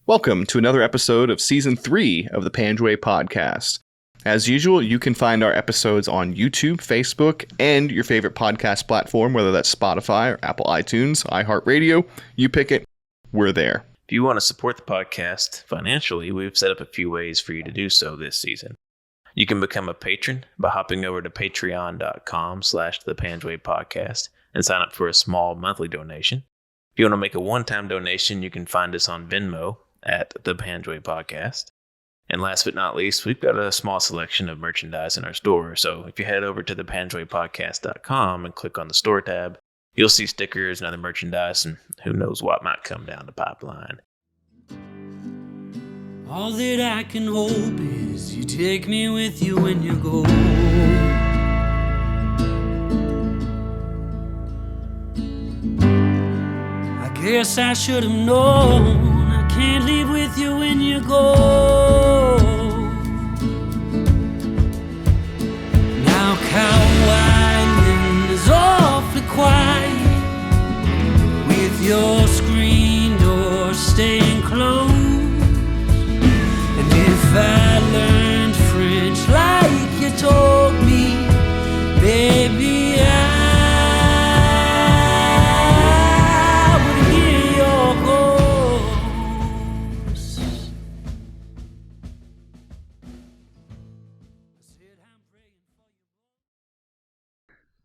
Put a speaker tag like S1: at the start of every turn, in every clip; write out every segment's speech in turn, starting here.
S1: Welcome to another episode of Season 3 of the Panjwai podcast. As usual, you can find our episodes on YouTube, Facebook, and your favorite podcast platform, whether that's Spotify or Apple iTunes, iHeartRadio. You pick it, we're there.
S2: If you want to support the podcast financially, we've set up a few ways for you to do so this season. You can become a patron by hopping over to patreon.com/thepanjwaipodcast and sign up for a small monthly donation. If you want to make a one-time donation, you can find us on Venmo at the Panjwai Podcast. And last but not least, we've got a small selection of merchandise in our store. So if you head over to thepanjwaipodcast.com and click on the store tab, you'll see stickers and other merchandise, and who knows what might come down the pipeline.
S3: All that I can hope is you take me with you when you go. I guess I should have known I can't leave with you when you go. Now Cow Island is awfully quiet, with your screen door staying closed. And if I learned French like you told me, baby, I would hear your ghost.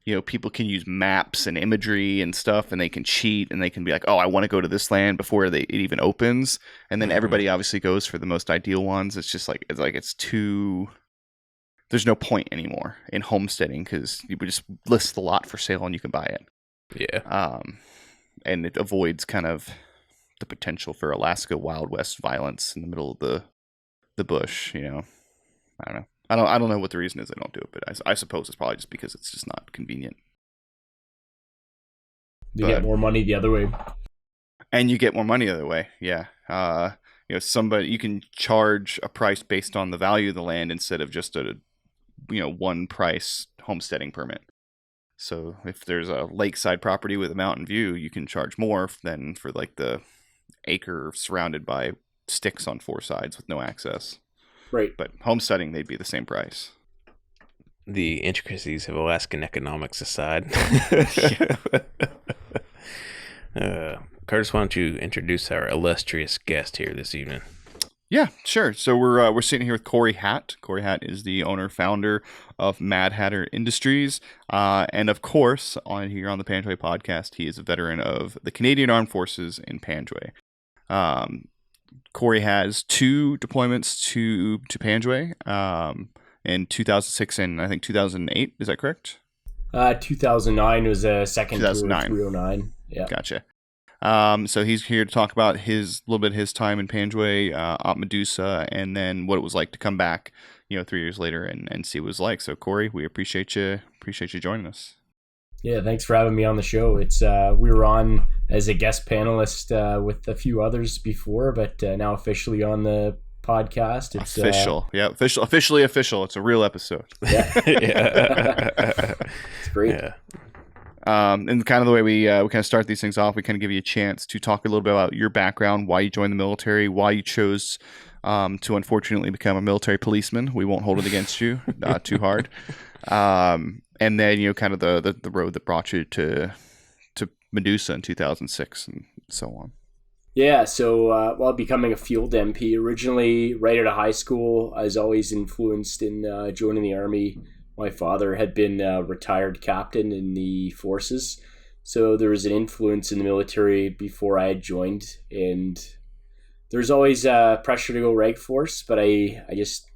S1: You know, people can use maps and imagery and stuff, and they can cheat, and they can be like, oh, I want to go to this land before it even opens. And then everybody obviously goes for the most ideal ones. It's just like, it's too, there's no point anymore in homesteading because you would just list the lot for sale and you can buy it.
S2: Yeah.
S1: And it avoids kind of the potential for Alaska Wild West violence in the middle of the bush, you know. I don't know. I don't know what the reason is they don't do it, but I suppose it's probably just because it's just not convenient.
S4: You get more money the other way.
S1: And you get more money the other way, yeah. You know, you can charge a price based on the value of the land instead of just a, one price homesteading permit. So if there's a lakeside property with a mountain view, you can charge more than for like the acre surrounded by sticks on four sides with no access.
S4: Right.
S1: But homesteading, they'd be the same price.
S2: The intricacies of Alaskan economics aside. Curtis, why don't you introduce our illustrious guest here this evening?
S1: Yeah, sure. So we're sitting here with Corey Hatt. Corey Hatt is the owner-founder of Mad Hatter Industries. And of course, here on the Panjwai podcast, he is a veteran of the Canadian Armed Forces in Panjwai. Corey has 2 deployments to Panjwai in 2006 and I think 2008. Is that correct?
S4: 2009 was a second
S1: 2009.
S4: tour, 309. Yeah.
S1: Gotcha. So he's here to talk about his time in Panjwai, Op Medusa, and then what it was like to come back, 3 years later and see what it was like. So Corey, we appreciate you joining us.
S4: Yeah, thanks for having me on the show. It's we were on as a guest panelist with a few others before, but now officially on the podcast. It's
S1: official. Officially official. It's a real episode.
S4: Yeah. It's great.
S1: Yeah. And kind of the way we kind of start these things off, we kind of give you a chance to talk a little bit about your background, why you joined the military, why you chose to unfortunately become a military policeman. We won't hold it against you too hard. And then, kind of the road that brought you to Medusa in 2006 and so on.
S4: Yeah, so while becoming a field MP, originally right out of high school, I was always influenced in joining the Army. My father had been a retired captain in the forces, so there was an influence in the military before I had joined. And there's always pressure to go reg force, but I just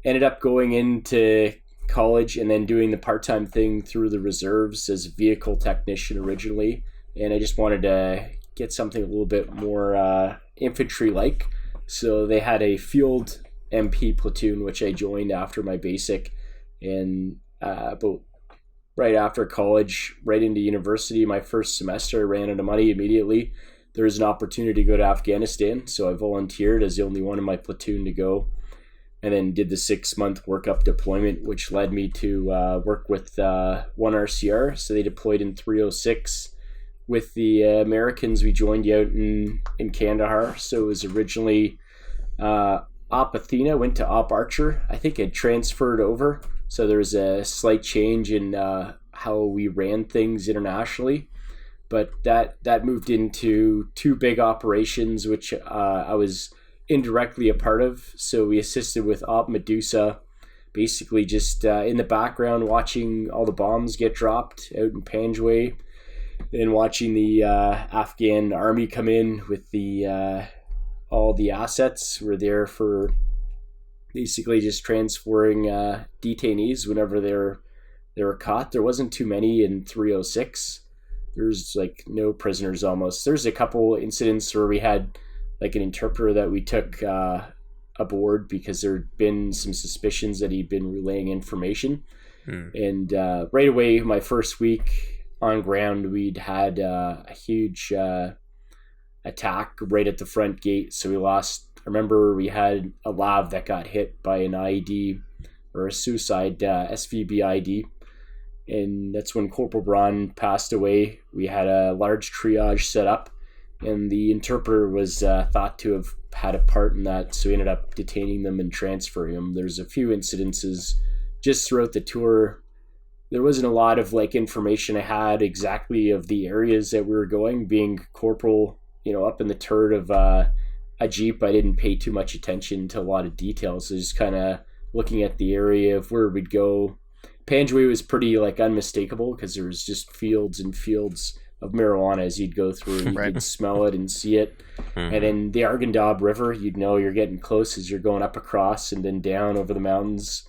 S4: ended up going into college and then doing the part-time thing through the reserves as a vehicle technician originally. And I just wanted to get something a little bit more infantry-like. So they had a field MP platoon, which I joined after my basic. And about right after college, right into university, my first semester, I ran out of money immediately. There was an opportunity to go to Afghanistan, so I volunteered as the only one in my platoon to go. And then did the 6-month workup deployment, which led me to work with 1 RCR. So they deployed in 306. with the Americans, we joined you out in Kandahar. So it was originally Op Athena went to Op Archer. I think it transferred over. So there was a slight change in how we ran things internationally. But that moved into two big operations, which I was indirectly a part of. So we assisted with Op Medusa, basically just in the background watching all the bombs get dropped out in Panjwai, and watching the Afghan army come in with the all the assets. We're there for basically just transferring detainees whenever they were caught. There wasn't too many in 306. There's like no prisoners almost. There's a couple incidents where we had like an interpreter that we took aboard because there'd been some suspicions that he'd been relaying information. And right away, my first week on ground, we'd had a huge attack right at the front gate. So we lost, I remember we had a lav that got hit by an IED or a suicide SVB IED. And that's when Corporal Braun passed away. We had a large triage set up, and the interpreter was thought to have had a part in that, so we ended up detaining them and transferring them. There's a few incidences just throughout the tour. There wasn't a lot of like information I had exactly of the areas that we were going. Being corporal, up in the turret of a Jeep, I didn't pay too much attention to a lot of details. So just kind of looking at the area of where we'd go. Panjwai was pretty like unmistakable because there was just fields and fields of marijuana as you'd go through. You could smell it and see it. And then the Arghandab River, you'd know you're getting close as you're going up across and then down over the mountains.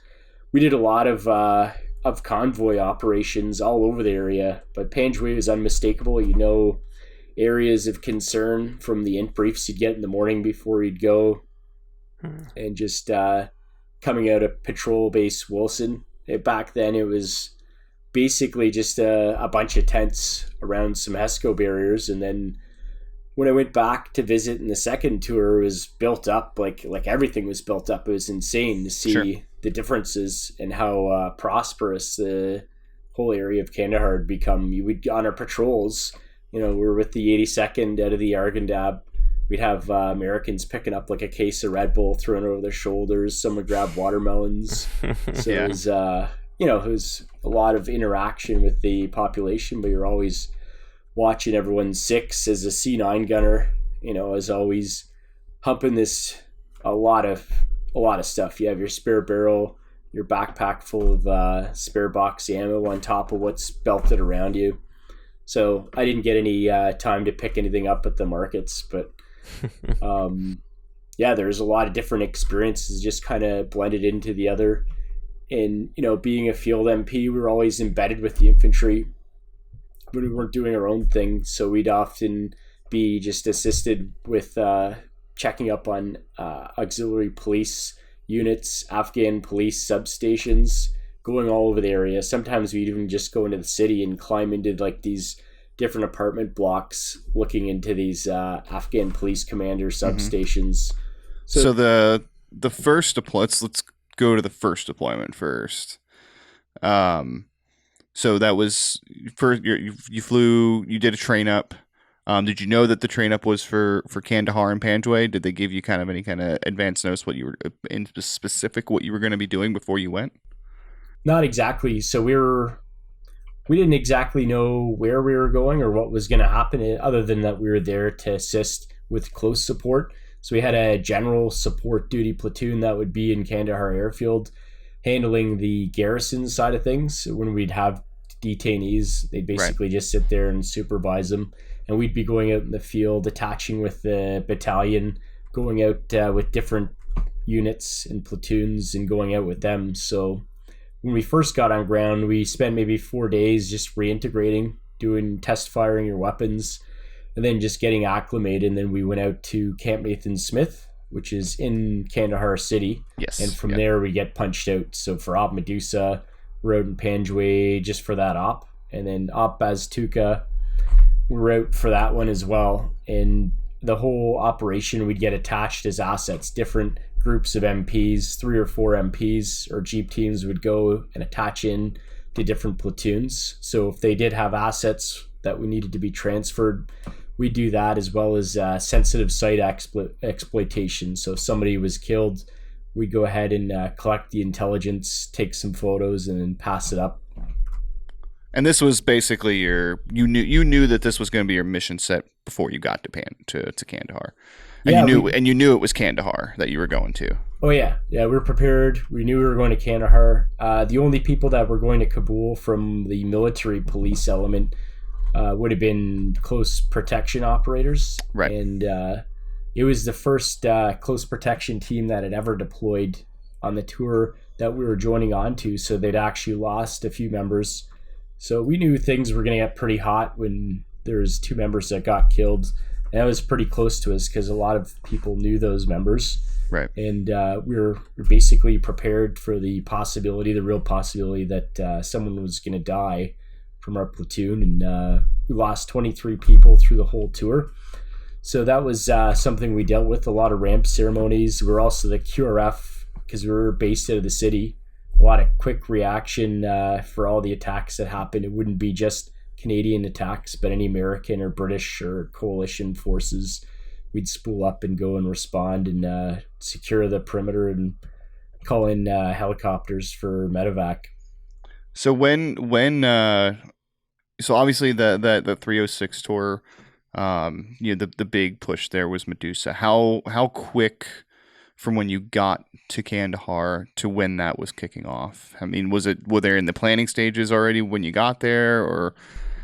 S4: We did a lot of convoy operations all over the area, but Panjwai was unmistakable. Areas of concern from the int briefs you'd get in the morning before you'd go. And just coming out of Patrol Base Wilson. Back then it was basically just a bunch of tents around some HESCO barriers, and then when I went back to visit in the second tour, it was built up like everything was built up. It was insane to see the differences and how prosperous the whole area of Kandahar had become. You would on our patrols, we're with the 82nd out of the Arghandab. We'd have Americans picking up like a case of Red Bull thrown over their shoulders. Some would grab watermelons. So it was, it was a lot of interaction with the population, but you're always watching everyone six as a C9 gunner. As always humping a lot of stuff. You have your spare barrel, your backpack full of spare box ammo on top of what's belted around you. So I didn't get any time to pick anything up at the markets, but there's a lot of different experiences just kind of blended into the other. And being a field MP, we were always embedded with the infantry, but we weren't doing our own thing, so we'd often be just assisted with checking up on auxiliary police units, Afghan police substations, going all over the area. Sometimes we'd even just go into the city and climb into like these different apartment blocks looking into these Afghan police commander substations.
S1: So the first let's go to the first deployment first. So that was first. You flew. You did a train up. Did you know that the train up was for Kandahar and Panjwai? Did they give you any kind of advance notice what you were in specific what you were going to be doing before you went?
S4: Not exactly. So we didn't exactly know where we were going or what was going to happen, other than that we were there to assist with close support. So we had a general support duty platoon that would be in Kandahar Airfield, handling the garrison side of things. When we'd have detainees, they'd basically just sit there and supervise them. And we'd be going out in the field, attaching with the battalion, going out with different units and platoons and going out with them. So when we first got on ground, we spent maybe 4 days just reintegrating, doing test firing your weapons, and then just getting acclimated. And then we went out to Camp Nathan Smith, which is in Kandahar City.
S1: Yes.
S4: And from there we get punched out. So for Op Medusa, we're out in Panjwai just for that op. And then Op Baztuka, we're out for that one as well. And the whole operation, we'd get attached as assets. Different groups of MPs, 3 or 4 MPs or Jeep teams would go and attach in to different platoons. So if they did have assets that we needed to be transferred, we do that, as well as sensitive site exploitation. So if somebody was killed, we'd go ahead and collect the intelligence, take some photos, and then pass it up.
S1: And this was basically you knew that this was going to be your mission set before you got to Kandahar. And you knew it was Kandahar that you were going to.
S4: Oh yeah. We were prepared. We knew we were going to Kandahar. The only people that were going to Kabul from the military police element would have been close protection operators.
S1: Right.
S4: And it was the first close protection team that had ever deployed on the tour that we were joining on to. So they'd actually lost a few members. So we knew things were going to get pretty hot when there was 2 members that got killed. And that was pretty close to us because a lot of people knew those members.
S1: Right.
S4: And we were basically prepared for the real possibility that someone was going to die from our platoon. And we lost 23 people through the whole tour. So that was something we dealt with, a lot of ramp ceremonies. We were also the QRF because we were based out of the city. A lot of quick reaction for all the attacks that happened. It wouldn't be just Canadian attacks, but any American or British or coalition forces, we'd spool up and go and respond and secure the perimeter and call in helicopters for medevac.
S1: So so obviously the 306 tour, the big push there was Medusa. How quick from when you got to Kandahar to when that was kicking off? I mean, were there in the planning stages already when you got there, or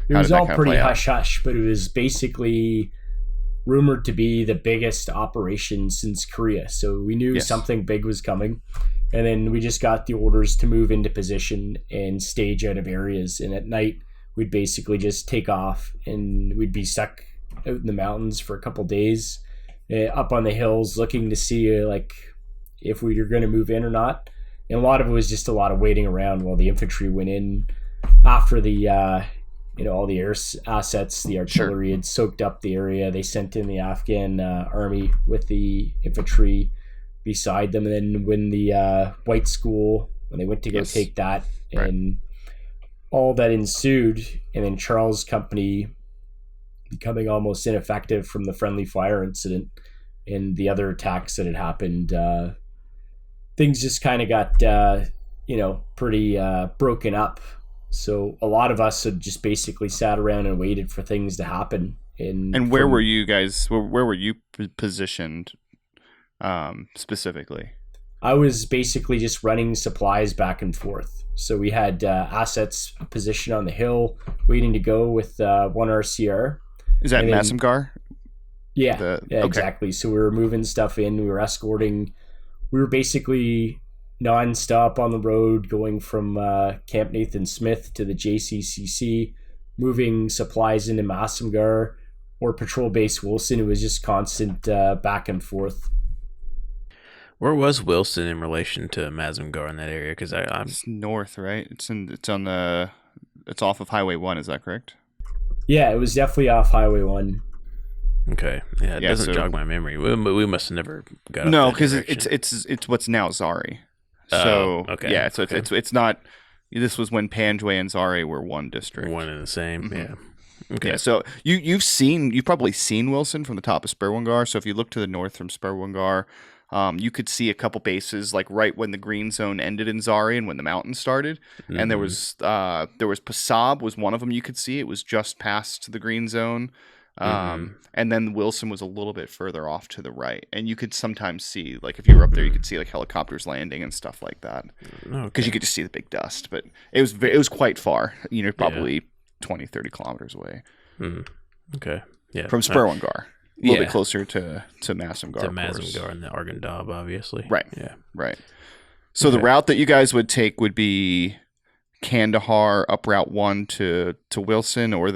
S4: it was all pretty hush hush? But it was basically rumored to be the biggest operation since Korea, so we knew something big was coming. And then we just got the orders to move into position and stage out of areas. And at night, we'd basically just take off, and we'd be stuck out in the mountains for a couple days, up on the hills, looking to see if we were going to move in or not. And a lot of it was just a lot of waiting around while the infantry went in after the all the air assets, the artillery had soaked up the area. They sent in the Afghan army with the infantry beside them. And then when the White School, when they went to go take that, and all that ensued, and then Charles' company becoming almost ineffective from the friendly fire incident and the other attacks that had happened, things just kind of got pretty broken up. So a lot of us had just basically sat around and waited for things to happen. And
S1: where were you guys? Where were you positioned specifically?
S4: I was basically just running supplies back and forth. So we had assets positioned on the hill, waiting to go with 1 RCR.
S1: Is that Masamgar?
S4: Yeah, exactly. So we were moving stuff in. We were escorting. We were basically non-stop on the road, going from Camp Nathan Smith to the JCCC, moving supplies into Masamgar or Patrol Base Wilson. It was just constant back and forth.
S2: Where was Wilson in relation to Masamgar in that area? Because
S1: it's north, right? It's off of Highway 1. Is that correct?
S4: Yeah, it was definitely off Highway 1.
S2: Okay, it doesn't jog my memory. We must have never got.
S1: No, because it's what's now Zari. So it's not. This was when Panjwai and Zari were one district,
S2: one and the same. Mm-hmm. Yeah. Okay.
S1: Yeah, so you've probably seen Wilson from the top of Spurwungar. So if you look to the north from Spurwungar, you could see a couple bases like right when the green zone ended in Zari and when the mountains started. Mm-hmm. And there was Pasab was one of them you could see. It was just past the green zone. And then Wilson was a little bit further off to the right, and you could sometimes see, like if you were up there, you could see like helicopters landing and stuff like that, because you could just see the big dust. But it was quite far, probably 20, 30 kilometers away.
S2: Mm-hmm. Okay, yeah,
S1: from Spurwungar, a little bit closer to Masamgar.
S2: To Masamgar and the Arghandab, obviously.
S1: Right.
S2: Yeah.
S1: Right. So the route that you guys would take would be Kandahar up Route 1 to Wilson, or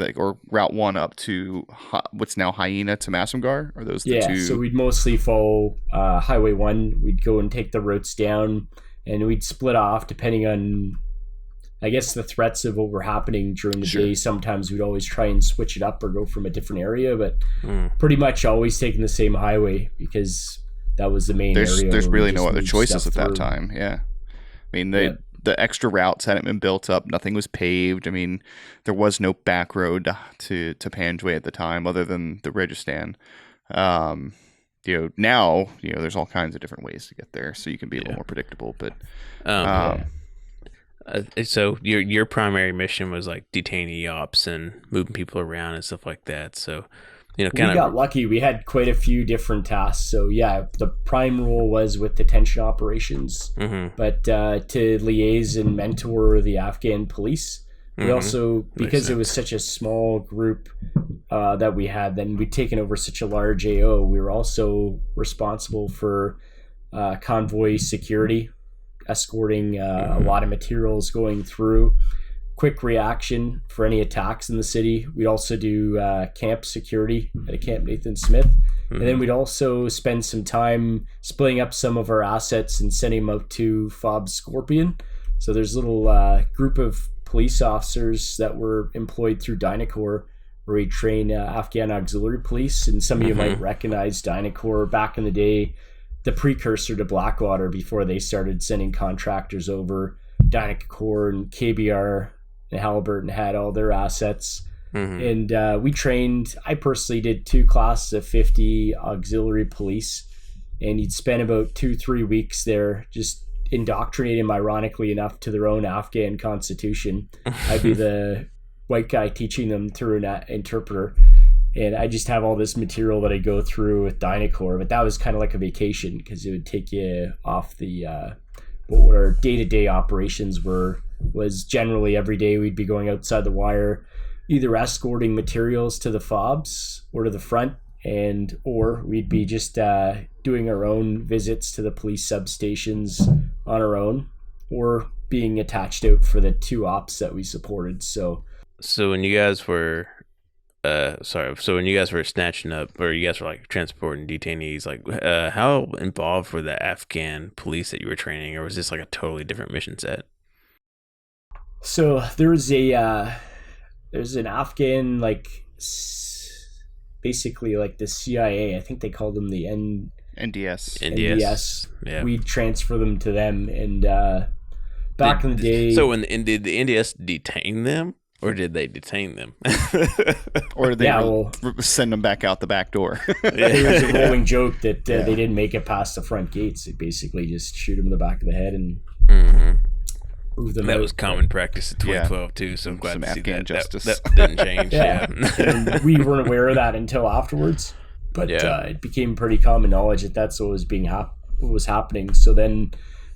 S1: Route 1 up to what's now Hyena to Masamgar? Are those the two?
S4: Yeah, so we'd mostly follow Highway 1. We'd go and take the routes down, and we'd split off depending on, I guess, the threats of what were happening during the day. Sometimes we'd always try and switch it up or go from a different area, but pretty much always taking the same highway because that was the main area.
S1: There's really no other choices at that time. Yeah. I mean, the extra routes hadn't been built up. Nothing was paved. I mean, there was no back road to Panjwai at the time other than the Rajasthan. Now, there's all kinds of different ways to get there, so you can be a little more predictable. But
S5: so your primary mission was like detainee ops and moving people around and stuff like that. So,
S4: we got lucky. We had quite a few different tasks. So yeah, the prime role was with detention operations, but to liaise and mentor the Afghan police. We also, because it was such a small group that we had, then we'd taken over such a large AO, we were also responsible for convoy security, escorting a lot of materials going through, quick reaction for any attacks in the city. We'd also do camp security at a Camp Nathan Smith. And then we'd also spend some time splitting up some of our assets and sending them out to FOB Scorpion. So there's a little group of police officers that were employed through Dynacorps, where we train Afghan auxiliary police. And some of you might recognize Dynacorps back in the day, the precursor to Blackwater before they started sending contractors over. Dynacorps and KBR and Halliburton had all their assets. And we trained, I personally did 2 classes of 50 auxiliary police, and you'd spend about 2-3 weeks there just indoctrinating them, ironically enough, to their own Afghan constitution. I'd be the white guy teaching them through an interpreter, and I just have all this material that I go through with Dynacorps. But that was kind of like a vacation, because it would take you off the what our day-to-day operations was generally every day we'd be going outside the wire, either escorting materials to the FOBs or to the front, or we'd be just doing our own visits to the police substations on our own, or being attached out for the 2 ops that we supported. So
S5: when you guys were when you guys were snatching up, or you guys were like transporting detainees, like how involved were the Afghan police that you were training, or was this like a totally different mission set?
S4: So there's an Afghan, like basically like the CIA, I think they called them the NDS.
S5: Yeah.
S4: We transfer them to them, and back in the day.
S5: So did the NDS detain them, or did they detain them?
S1: Or did they send them back out the back door?
S4: There was a rolling joke that they didn't make it past the front gates. They basically just shoot them in the back of the head and move them
S5: that
S4: out.
S5: Was common practice in 2012 too, so I'm glad to see
S1: Afghan justice.
S5: That didn't change.
S4: And we weren't aware of that until afterwards, but it became pretty common knowledge that that's what was what was happening. So then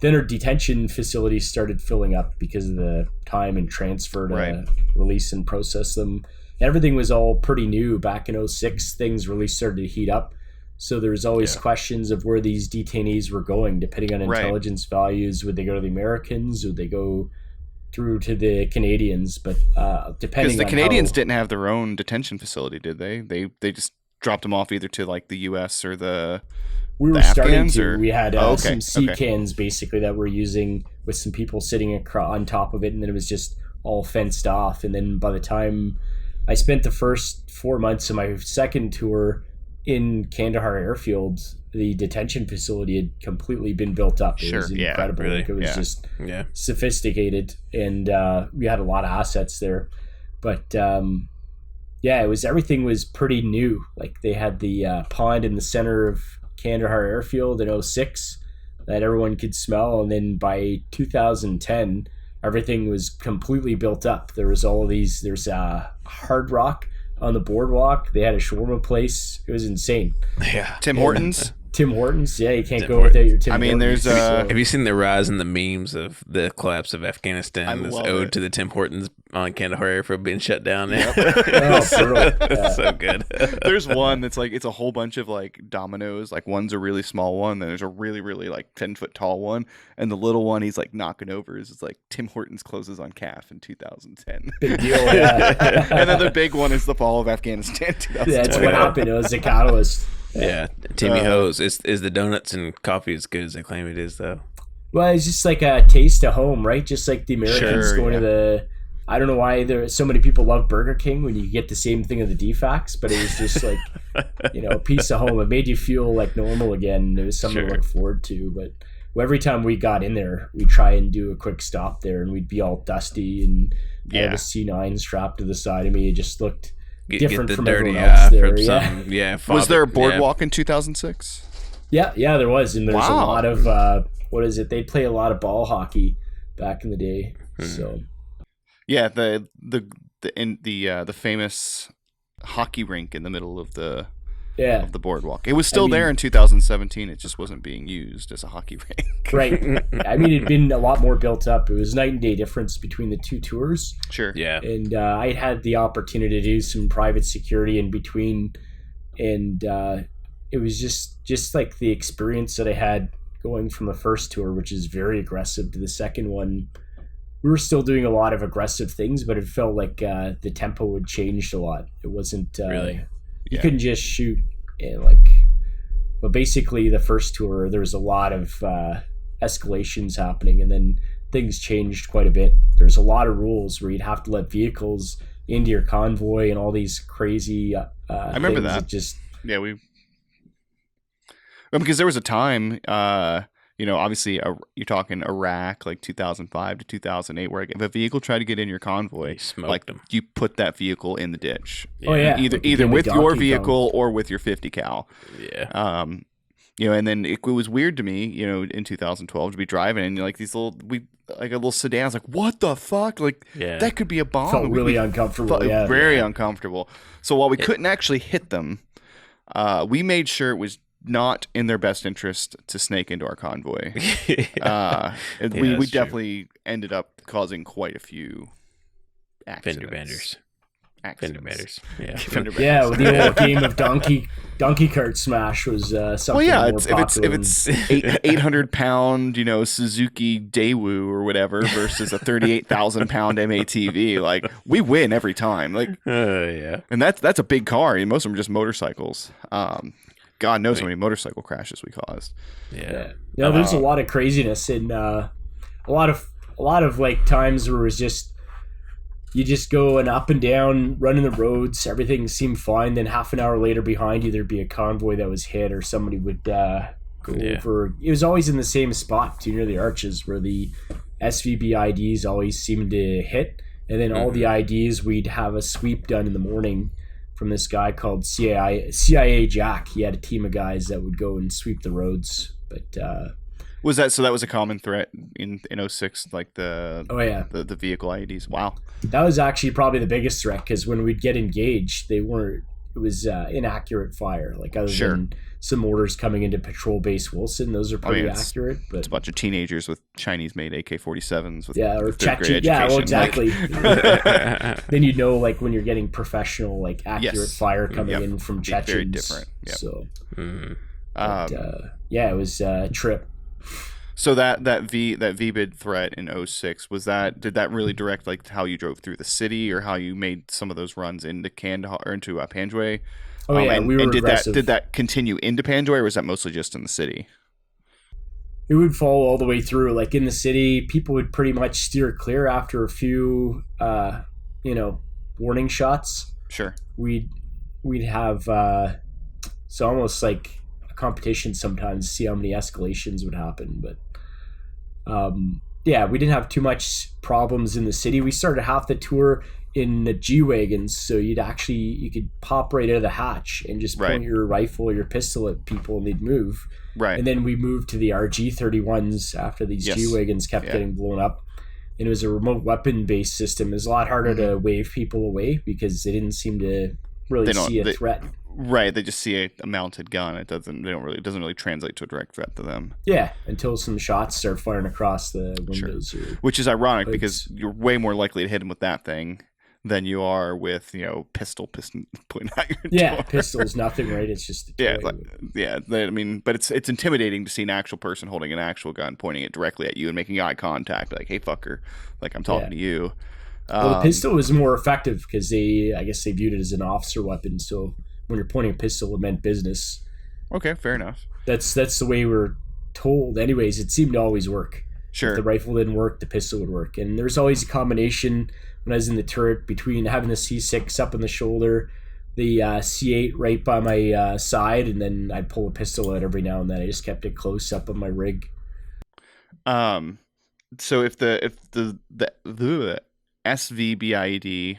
S4: our detention facilities started filling up because of the time and transfer to release and process them. Everything was all pretty new back in 2006. Things really started to heat up. So there was always questions of where these detainees were going, depending on intelligence values. Would they go to the Americans? Would they go through to the Canadians? But depending on
S1: because the Canadians didn't have their own detention facility, did they? They just dropped them off either to like the U.S. or the
S4: we were
S1: the
S4: starting
S1: Afghans,
S4: to.
S1: or?
S4: We had some cans basically that we're using with some people sitting on top of it, and then it was just all fenced off. And then by the time I spent the first 4 months of my second tour in Kandahar Airfield, the detention facility had completely been built up. It was incredible.
S5: Really?
S4: Like, it was just sophisticated, and we had a lot of assets there. But everything was pretty new. Like they had the pond in the center of Kandahar Airfield in 2006 that everyone could smell, and then by 2010 everything was completely built up. There was all of these. There's Hard Rock on the boardwalk. They had a shawarma place. It was insane.
S5: Yeah.
S1: Tim Hortons.
S4: Tim Hortons. Yeah, you can't go without your Tim Hortons.
S1: I mean, there's
S5: have you seen the rise in the memes of the collapse of Afghanistan? This ode to the Tim Hortons on Kandahar Airfield being shut down.
S4: So
S5: good.
S1: There's one that's like, it's a whole bunch of like dominoes. Like one's a really small one, then there's a really, really like 10-foot tall one, and the little one he's like knocking over is like Tim Hortons closes on CAF in 2010.
S4: Big deal, yeah.
S1: And then the big one is the fall of Afghanistan 2010.
S4: That's what happened. It was a catalyst.
S5: Yeah, Timmy Hose. Is the donuts and coffee as good as they claim it is, though?
S4: Well, it's just like a taste of home, right? Just like the Americans going to the... I don't know why there so many people love Burger King when you get the same thing of the DFAX, but it was just like, a piece of home. It made you feel like normal again. It was something to look forward to. But every time we got in there, we'd try and do a quick stop there, and we'd be all dusty, and I had a C9 strapped to the side of me. It just looked different from everyone else there.
S1: Was there a boardwalk in 2006?
S4: Yeah, there was, and there's a lot of what is it? They play a lot of ball hockey back in the day. So
S1: yeah, the famous hockey rink in the middle of the boardwalk. It was still there in 2017. It just wasn't being used as a hockey rink.
S4: Right. I mean, it'd been a lot more built up. It was night and day difference between the two tours.
S1: Sure.
S5: Yeah.
S4: And I had the opportunity to do some private security in between, and it was just like the experience that I had going from the first tour, which is very aggressive, to the second one. We were still doing a lot of aggressive things, but it felt like the tempo had changed a lot. It wasn't really. You couldn't just shoot and but basically the first tour there was a lot of escalations happening, and then things changed quite a bit. There's a lot of rules where you'd have to let vehicles into your convoy and all these crazy
S1: I remember that. Because there was a time obviously you're talking Iraq, like 2005 to 2008, where if a vehicle tried to get in your convoy, you put that vehicle in the ditch. Either with your vehicle or with your 50 cal.
S5: Yeah.
S1: And then it was weird to me, in 2012 to be driving and like these a little sedans, like what the fuck, that could be a bomb.
S4: Felt really uncomfortable.
S1: Very uncomfortable. So while we couldn't actually hit them, we made sure it was not in their best interest to snake into our convoy. We definitely ended up causing quite a few accidents.
S5: Fender benders. Yeah.
S4: The old game of donkey cart smash was something more popular.
S1: If it's 800-pound, Suzuki Daewoo or whatever versus a 38,000-pound MATV, we win every time. And that's a big car. And most of them are just motorcycles. God knows how many motorcycle crashes we caused.
S5: Yeah.
S4: There's a lot of craziness and a lot of times where it's just you just going up and down, running the roads, everything seemed fine. Then half an hour later, behind you there'd be a convoy that was hit, or somebody would go over. It was always in the same spot, too, near the arches, where the SVB IDs always seemed to hit, and then all the IDs we'd have a sweep done in the morning from this guy called CIA Jack. He had a team of guys that would go and sweep the roads. But
S1: that was a common threat in 06, the vehicle IEDs. Wow.
S4: That was actually probably the biggest threat, because when we'd get engaged, it was inaccurate fire. Other than some orders coming into Patrol Base Wilson, those are pretty accurate. But
S1: it's a bunch of teenagers with Chinese-made AK-47s with
S4: or
S1: third grade education.
S4: Yeah, well, exactly. Then when you're getting professional, accurate fire coming in from Chechens.
S1: Very different. Yep.
S4: So, it was a trip.
S1: So that VBID threat in 06, did that really direct how you drove through the city, or how you made some of those runs into Kandahar or into Panjwai?
S4: We were aggressive.
S1: Did that continue into Panjwai, or was that mostly just in the city?
S4: It would follow all the way through. In the city, people would pretty much steer clear after a few, warning shots.
S1: Sure.
S4: We'd have so almost like a competition sometimes to see how many escalations would happen, but we didn't have too much problems in the city. We started half the tour in the G-Wagons, so you could pop right out of the hatch and just point your rifle or your pistol at people and they'd move.
S1: Right.
S4: And then we moved to the RG-31s after these G-Wagons kept getting blown up. And it was a remote weapon-based system. It was a lot harder to wave people away because they didn't seem to really see a threat.
S1: Right, they just see a mounted gun. It doesn't really translate to a direct threat to them.
S4: Yeah, until some shots start firing across the windows.
S1: Sure. Which is ironic because you're way more likely to hit them with that thing than you are with pistol pointing at your door.
S4: Pistol is nothing, right? It's just a toy.
S1: But it's intimidating to see an actual person holding an actual gun, pointing it directly at you and making eye contact, like, "Hey, fucker," I'm talking to you.
S4: The pistol was more effective because I guess they viewed it as an officer weapon. So when you're pointing a pistol, it meant business.
S1: Okay, fair enough.
S4: That's the way we're told. Anyways, it seemed to always work.
S1: Sure.
S4: If the rifle didn't work, the pistol would work. And there's always a combination when I was in the turret between having the C6 up on the shoulder, the C8 right by my side, and then I'd pull a pistol out every now and then. I just kept it close up on my rig.
S1: So if the SVBID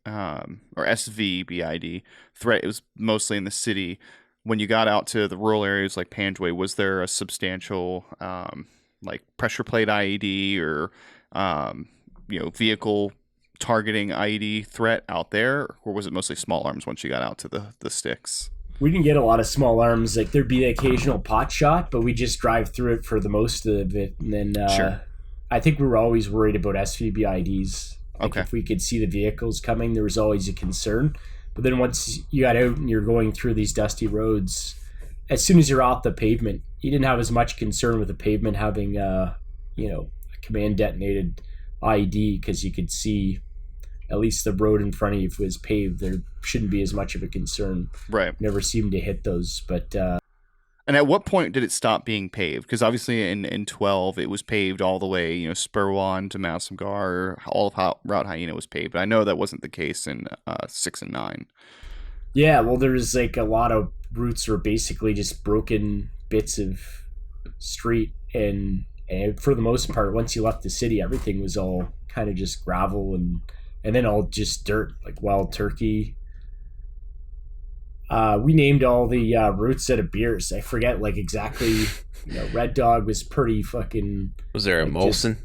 S1: or SVBID threat, it was mostly in the city. When you got out to the rural areas like Panjwai, was there a substantial like pressure plate IED or vehicle targeting IED threat out there, or was it mostly small arms once you got out to the sticks?
S4: We didn't get a lot of small arms. Like there'd be the occasional pot shot, but we just drive through it for the most of it. And then
S1: Sure.
S4: I think we were always worried about SVBIDs. Like
S1: Okay.
S4: if we could see the vehicles coming, there was always a concern. But then once you got out and you're going through these dusty roads, as soon as you're off the pavement, you didn't have as much concern with the pavement having, a command detonated IED because you could see at least the road in front of you if it was paved. There shouldn't be as much of a concern.
S1: Right.
S4: Never seemed to hit those, but
S1: And at what point did it stop being paved? Because obviously in 12 it was paved all the way, Spurwan to Massamgar, all of Route Hyena was paved. But I know that wasn't the case in 6 and 9.
S4: yeah, well, there's like a lot of routes were basically just broken bits of street, and for the most part, once you left the city, everything was all kind of just gravel and then all just dirt, like wild turkey. We named all the routes out of beers. I forget like exactly. Red Dog was pretty fucking.
S5: Was there a
S4: like,
S5: Molson?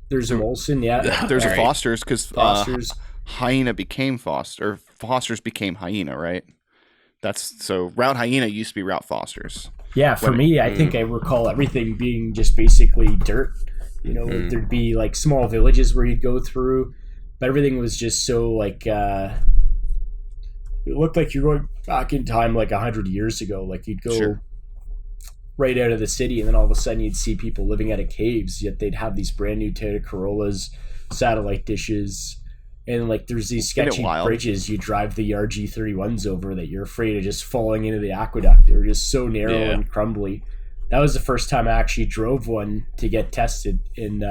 S4: There's a Molson, yeah.
S1: There's a
S5: Right.
S1: Foster's because
S4: Foster's.
S1: Hyena became Foster, or Foster's became Hyena, right? So Route Hyena used to be Route Foster's.
S4: Yeah, for
S1: When-
S4: me, I think I recall everything being just basically dirt. There'd be like small villages where you'd go through, but everything was just so like it looked like you're going back in time like 100 years ago. Like you'd go
S1: Sure.
S4: right out of the city, and then all of a sudden you'd see people living out of caves. Yet they'd have these brand new Toyota Corollas, satellite dishes, and like there's these
S1: Isn't it
S4: sketchy
S1: wild?
S4: bridges you drive the RG31s over that you're afraid of just falling into the aqueduct. They were just so narrow
S5: Yeah.
S4: and crumbly. That was the first time I actually drove one to get tested, and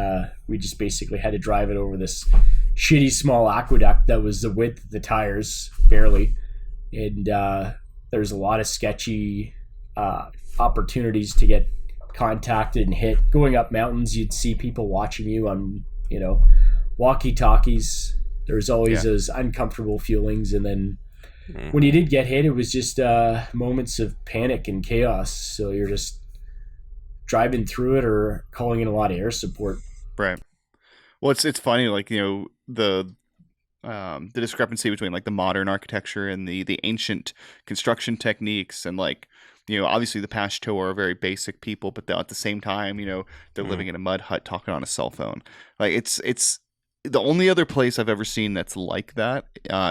S4: we just basically had to drive it over this shitty small aqueduct that was the width of the tires, barely. And there's a lot of sketchy opportunities to get contacted and hit. Going up mountains, you'd see people watching you on, walkie-talkies. There's always
S1: Yeah.
S4: those uncomfortable feelings, and then
S5: Mm-hmm.
S4: when you did get hit, it was just moments of panic and chaos. So you're just driving through it or calling in a lot of air support.
S1: Right. Well, it's funny, like the discrepancy between like the modern architecture and the ancient construction techniques, and like obviously the Pashto are very basic people, but at the same time they're living in a mud hut talking on a cell phone. Like it's the only other place I've ever seen that's like that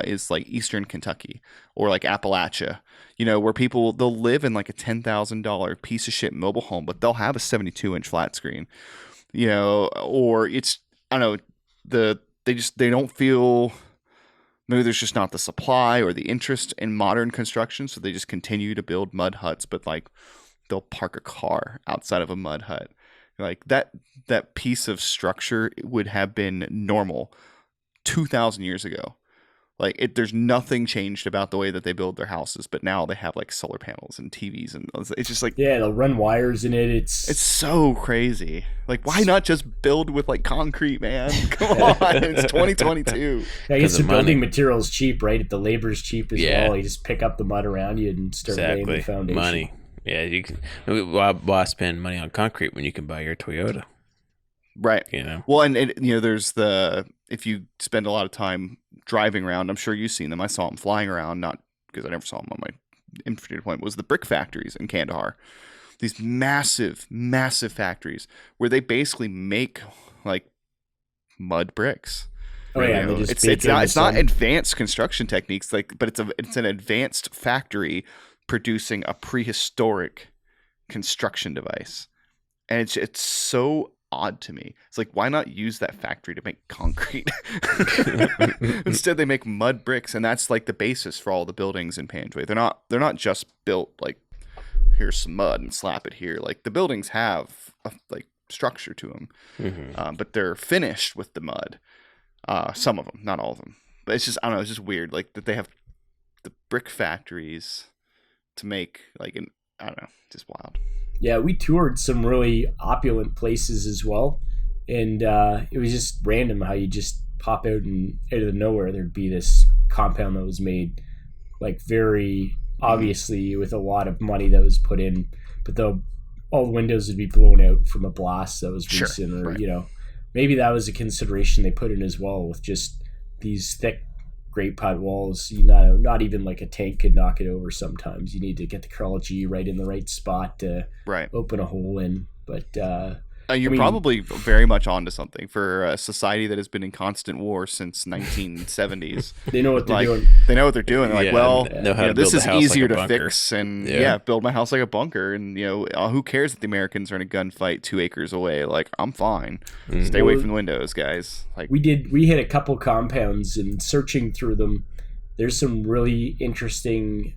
S1: is like Eastern Kentucky or like Appalachia, where people they'll live in like a $10,000 piece of shit mobile home, but they'll have a 72-inch flat screen, or it's I don't know they don't feel. Maybe there's just not the supply or the interest in modern construction, so they just continue to build mud huts, but like they'll park a car outside of a mud hut. Like that piece of structure would have been normal 2,000 years ago. Like there's nothing changed about the way that they build their houses, but now they have like solar panels and TVs, and it's just like
S4: Yeah, they'll run wires in it. It's
S1: so crazy. Like, why not just build with like concrete, man? Come on, it's 2022.
S4: I guess
S5: 'Cause
S4: the
S5: of
S4: building
S5: money.
S4: material's cheap, right? The labor's cheap as
S5: Yeah.
S4: well. You just pick up the mud around you and start laying the
S5: Exactly.
S4: foundation.
S5: Money. Yeah, you can. Why spend money on concrete when you can buy your Toyota?
S1: Right. Well, and there's if you spend a lot of time driving around, I'm sure you've seen them. I saw them flying around, not because I never saw them on my infantry deployment. Was the brick factories in Kandahar? These massive, massive factories where they basically make like mud bricks.
S4: Oh yeah, they just
S1: it's
S4: bake it in
S1: not
S4: the
S1: it's not
S4: sun.
S1: advanced construction techniques, but it's an advanced factory producing a prehistoric construction device, and it's so odd to me. It's like, why not use that factory to make concrete? Instead, they make mud bricks, and that's like the basis for all the buildings in Panjwai. They're not just built like here's some mud and slap it here. Like the buildings have a like structure to them, but they're finished with the mud. Some of them, not all of them. But it's just I don't know. It's just weird, like that they have the brick factories to make like I don't know, just wild.
S4: Yeah, we toured some really opulent places as well, and it was just random how you just pop out and out of nowhere there'd be this compound that was made like very obviously with a lot of money that was put in, but all the windows would be blown out from a blast that was recent, or
S1: right.
S4: maybe that was a consideration they put in as well with just these thick great pipe walls. Not even like a tank could knock it over. Sometimes you need to get the Carl G right in the right spot to
S1: Right.
S4: open a hole in. But
S1: you're probably very much onto something for a society that has been in constant war since 1970s.
S4: They know what they're doing.
S1: They know what they're doing. They're like,
S5: know how to
S1: this
S5: build
S1: is
S5: a house
S1: easier
S5: like a
S1: to
S5: bunker.
S1: fix, and build my house like a bunker. And who cares that the Americans are in a gunfight 2 acres away? Like, I'm fine. Stay away from the windows, guys. Like,
S4: we hit a couple compounds, and searching through them, there's some really interesting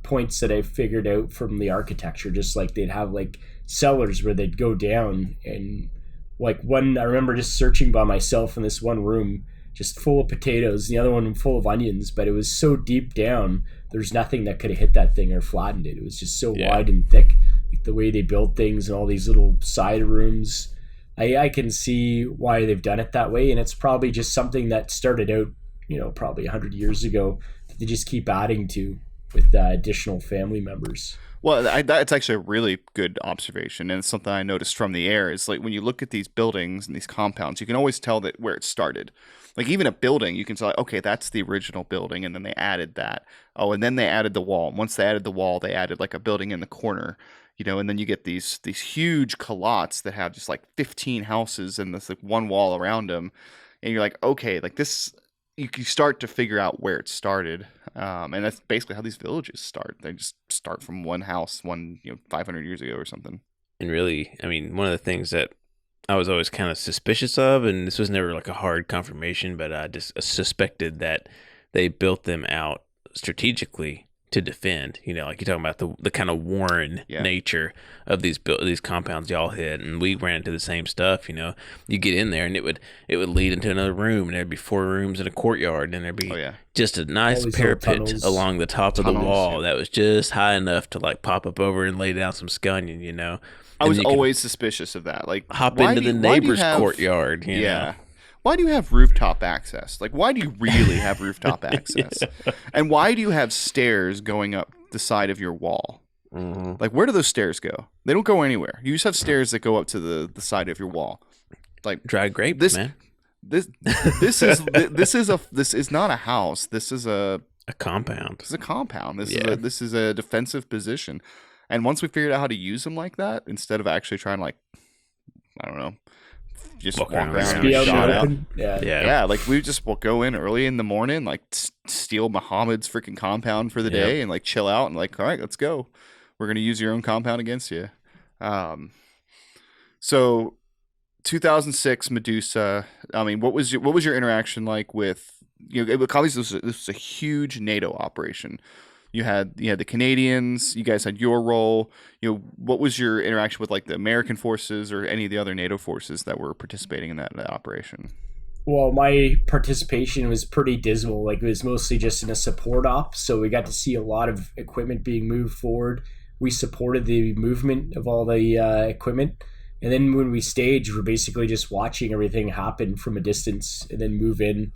S4: points that I figured out from the architecture. Just like they'd have like cellars where they'd go down, and like one, I remember just searching by myself in this one room, just full of potatoes, the other one full of onions, but it was so deep down, there's nothing that could have hit that thing or flattened it. It was just so wide and thick, like the way they built things and all these little side rooms. I can see why they've done it that way, and it's probably just something that started out, probably 100 years ago that they just keep adding to with additional family members.
S1: Well, that's actually a really good observation, and it's something I noticed from the air. Is like when you look at these buildings and these compounds, you can always tell that where it started. Like even a building, you can say, okay, that's the original building, and then they added that. Oh, and then they added the wall. And once they added the wall, they added like a building in the corner, and then you get these huge calottes that have just like 15 houses and this like one wall around them, and you're like, okay, like this. You start to figure out where it started, and that's basically how these villages start. They just start from one house, 500 years ago or something.
S5: And really, I mean, one of the things that I was always kind of suspicious of, and this was never like a hard confirmation, but I just suspected that they built them out strategically to defend. Like you're talking about the kind of warren nature of these compounds y'all hit, and we ran into the same stuff. You get in there and it would lead into another room, and there'd be 4 rooms in a courtyard, and there'd be just a nice parapet along the top of the wall that was just high enough to like pop up over and lay down some scunion.
S1: I was always suspicious of that. Like,
S5: hop into the neighbor's courtyard.
S1: Why do you have rooftop access? Like, why do you really have rooftop access? And why do you have stairs going up the side of your wall?
S5: Mm-hmm.
S1: Like, where do those stairs go? They don't go anywhere. You just have stairs that go up to the side of your wall. Like
S5: dried grapes, man.
S1: This is not a house. This is a
S5: compound.
S1: This is a compound. This is a defensive position. And once we figured out how to use them like that, instead of actually trying to, like, I don't know, just walk around and shot out. Yeah. Like we just will go in early in the morning, like steal Muhammad's freaking compound for the day, and like chill out and like, all right, let's go. We're gonna use your own compound against you. So 2006 Medusa. I mean, what was your interaction like with obviously this was a huge NATO operation. You had the Canadians. You guys had your role. What was your interaction with like the American forces or any of the other NATO forces that were participating in that operation?
S4: Well, my participation was pretty dismal. Like it was mostly just in a support op, so we got to see a lot of equipment being moved forward. We supported the movement of all the equipment, and then when we staged, we're basically just watching everything happen from a distance, and then move in,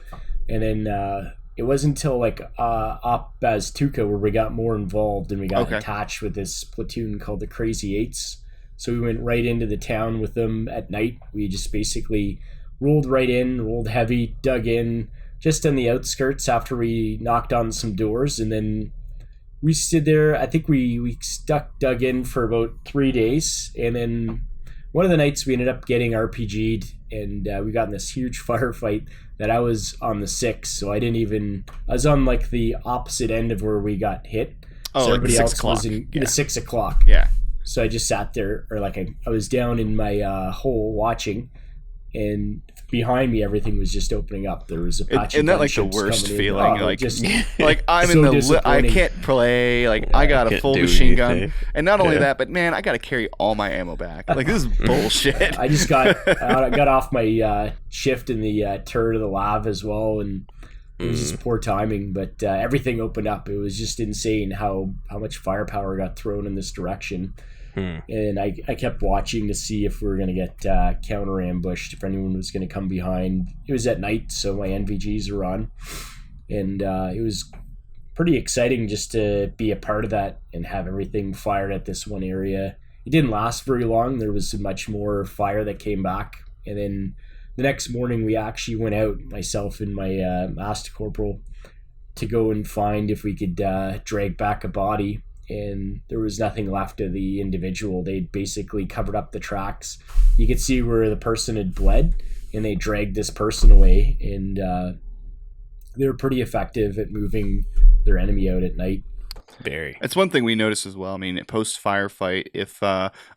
S4: and then. It wasn't until like Op Baztuka where we got more involved and we got attached with this platoon called the Crazy Eights. So we went right into the town with them at night. We just basically rolled right in, rolled heavy, dug in just on the outskirts after we knocked on some doors. And then we stood there. I think we dug in for about 3 days. And then one of the nights we ended up getting RPG'd, and we got in this huge firefight that I was on the 6, so I was on like the opposite end of where we got hit.
S1: Oh,
S4: so
S1: like
S4: everybody else
S1: 6 o'clock.
S4: Was in the 6 o'clock.
S1: Yeah.
S4: So I just sat there, or like I was down in my hole watching, and behind me everything was just opening up. There was Apache
S1: isn't that like the
S4: gunships
S1: worst
S4: coming
S1: feeling?
S4: in.
S1: Like
S4: just
S1: like I'm
S4: so
S1: in the I can't play. Like I got a full machine gun, and not only that, but man, I got to carry all my ammo back. Like this is bullshit.
S4: I just got off my shift in the turret of the lab as well, and it was just poor timing. But everything opened up. It was just insane how much firepower got thrown in this direction. And I kept watching to see if we were going to get counter ambushed, if anyone was going to come behind. It was at night, so my NVGs are on. And it was pretty exciting just to be a part of that and have everything fired at this one area. It didn't last very long. There was much more fire that came back. And then the next morning, we actually went out, myself and my master corporal, to go and find if we could drag back a body. And there was nothing left of the individual. They'd basically covered up the tracks. You could see where the person had bled, and they dragged this person away. And they were pretty effective at moving their enemy out at night.
S5: Very.
S1: That's one thing we noticed as well. I mean, post firefight, if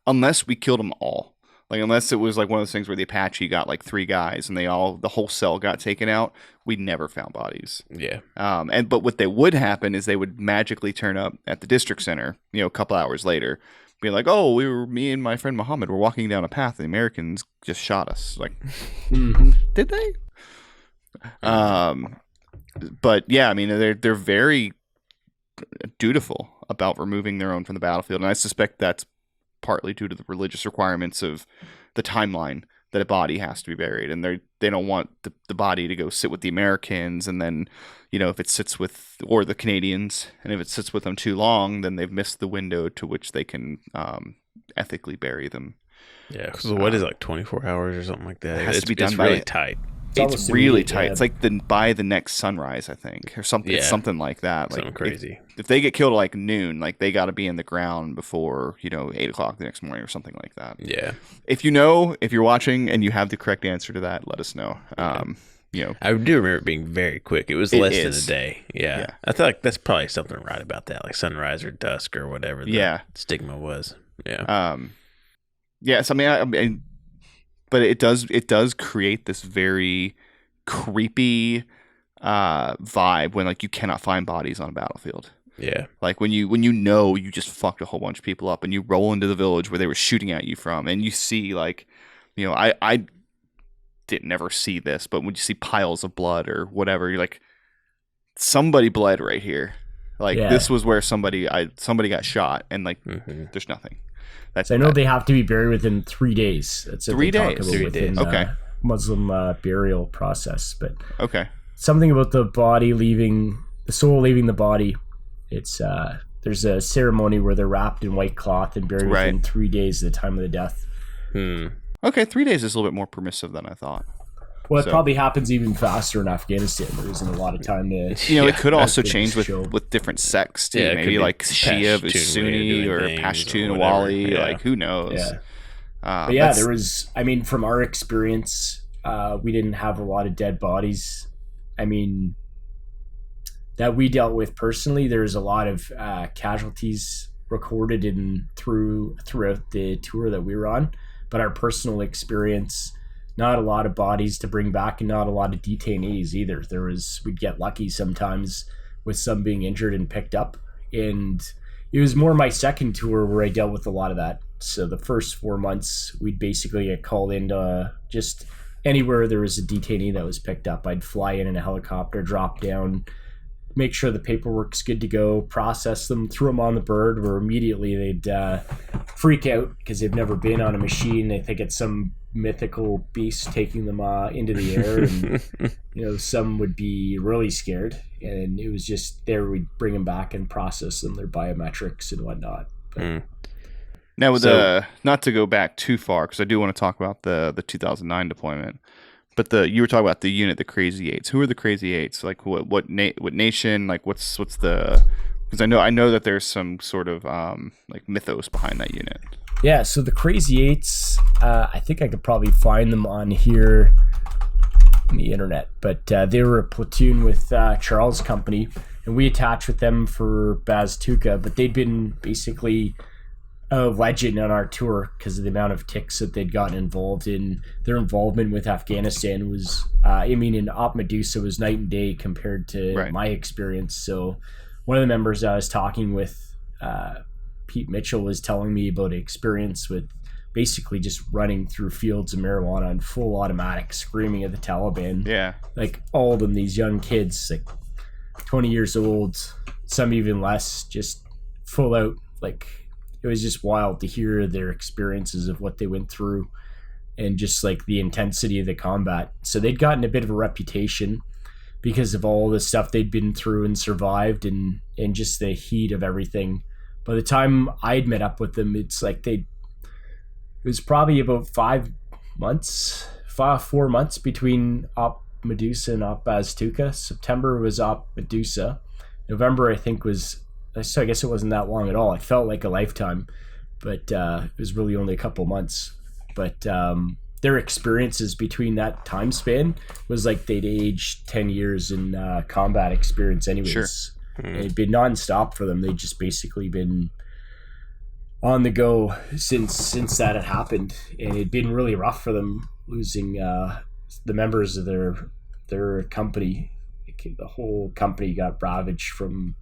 S1: unless we killed them all, like unless it was like one of those things where the Apache got like 3 guys and the whole cell got taken out, we never found bodies.
S5: Yeah.
S1: But what they would happen is they would magically turn up at the district center, a couple hours later, be like, "Oh, me and my friend Muhammad were walking down a path, and the Americans just shot us." Like, did they? But yeah, I mean, they're very dutiful about removing their own from the battlefield, and I suspect that's partly due to the religious requirements of the timeline that a body has to be buried, and they don't want the body to go sit with the Americans, and then if it sits with or the Canadians, and if it sits with them too long, then they've missed the window to which they can ethically bury them.
S5: Yeah, because what is it, like 24 hours or something like that?
S1: It has to be done
S5: it's
S1: by
S5: really tight.
S1: It's really tight. Yeah. It's like by the next sunrise, I think, or something.
S5: Yeah.
S1: It's something like that.
S5: Something
S1: like
S5: crazy.
S1: If they get killed at like noon, like they got to be in the ground before 8:00 the next morning or something like that.
S5: Yeah.
S1: If you're watching and you have the correct answer to that, let us know.
S5: Okay. I do remember it being very quick. It was less than a day. Yeah. I feel like that's probably something right about that, like sunrise or dusk or whatever the stigma was. Yeah.
S1: Yes, I mean, but it does create this very creepy vibe when like you cannot find bodies on a battlefield.
S5: Yeah.
S1: Like when you just fucked a whole bunch of people up, and you roll into the village where they were shooting at you from, and you see like, I didn't never see this, but when you see piles of blood or whatever, you're like, somebody bled right here. Like this was where somebody got shot, and like there's nothing.
S4: So I know they have to be buried within 3 days. That's what
S1: 3
S4: they talk
S1: days.
S4: about
S5: 3 days.
S1: Okay.
S4: Muslim burial process, but
S1: okay.
S4: Something about the soul leaving the body. It's there's a ceremony where they're wrapped in white cloth and buried within 3 days of the time of the death.
S1: Okay, 3 days is a little bit more permissive than I thought.
S4: Well, it probably happens even faster in Afghanistan. There isn't a lot of time to...
S1: it could also change with different sects, too. Maybe like Shia versus Sunni or Pashtun, Wali.
S5: Yeah.
S1: Like, who knows?
S4: Yeah. But there was... I mean, from our experience, we didn't have a lot of dead bodies. I mean, that we dealt with personally, there's a lot of casualties recorded throughout the tour that we were on. But our personal experience... Not a lot of bodies to bring back, and not a lot of detainees either. We'd get lucky sometimes with some being injured and picked up. And it was more my second tour where I dealt with a lot of that. So the first 4 months, we'd basically get called into just anywhere there was a detainee that was picked up. I'd fly in a helicopter, drop down, make sure the paperwork's good to go, process them, throw them on the bird, where immediately they'd freak out because they've never been on a machine. They think it's some mythical beast taking them into the air, and some would be really scared, and it was just there we'd bring them back and process them, their biometrics and whatnot. But,
S1: now with not to go back too far, because I do want to talk about the 2009 deployment, but you were talking about the unit, the Crazy Eights. Who are the Crazy Eights? Like what nation? Like what's the? Because I know that there's some sort of like mythos behind that unit.
S4: Yeah, so the Crazy Eights, I think I could probably find them on here on the internet, but they were a platoon with Charles' company, and we attached with them for Baztuka, but they'd been basically a legend on our tour because of the amount of ticks that they'd gotten involved in. Their involvement with Afghanistan was, in Op Medusa was night and day compared to my experience. So one of the members I was talking with, Pete Mitchell, was telling me about an experience with basically just running through fields of marijuana on full automatic, screaming at the Taliban.
S1: Yeah.
S4: Like all of them, these young kids, like 20 years old, some even less, just full out, like it was just wild to hear their experiences of what they went through and just like the intensity of the combat. So they'd gotten a bit of a reputation because of all the stuff they'd been through and survived, and just the heat of everything. By the time I'd met up with them, it's like it was probably about 4 months between Op Medusa and Op Aztuca. September was Op Medusa. November, I think, was, so I guess it wasn't that long at all. It felt like a lifetime, but it was really only a couple months. But their experiences between that time span was like they'd aged 10 years in combat experience anyways.
S1: Sure.
S4: It'd been nonstop for them. They'd just basically been on the go since that had happened, and it'd been really rough for them losing the members of their company. The whole company got ravaged from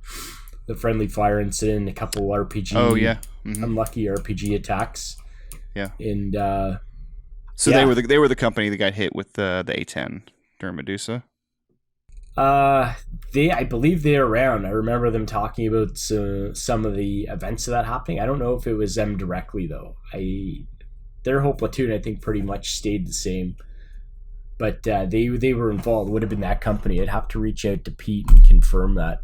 S4: the friendly fire incident, a couple RPG, unlucky RPG attacks.
S1: Yeah,
S4: and
S1: so they were the company that got hit with the A10 during Medusa.
S4: I believe they're around. I remember them talking about some of the events of that happening. I don't know if it was them directly though. Their whole platoon, I think, pretty much stayed the same. But they were involved. It would have been that company. I'd have to reach out to Pete and confirm that.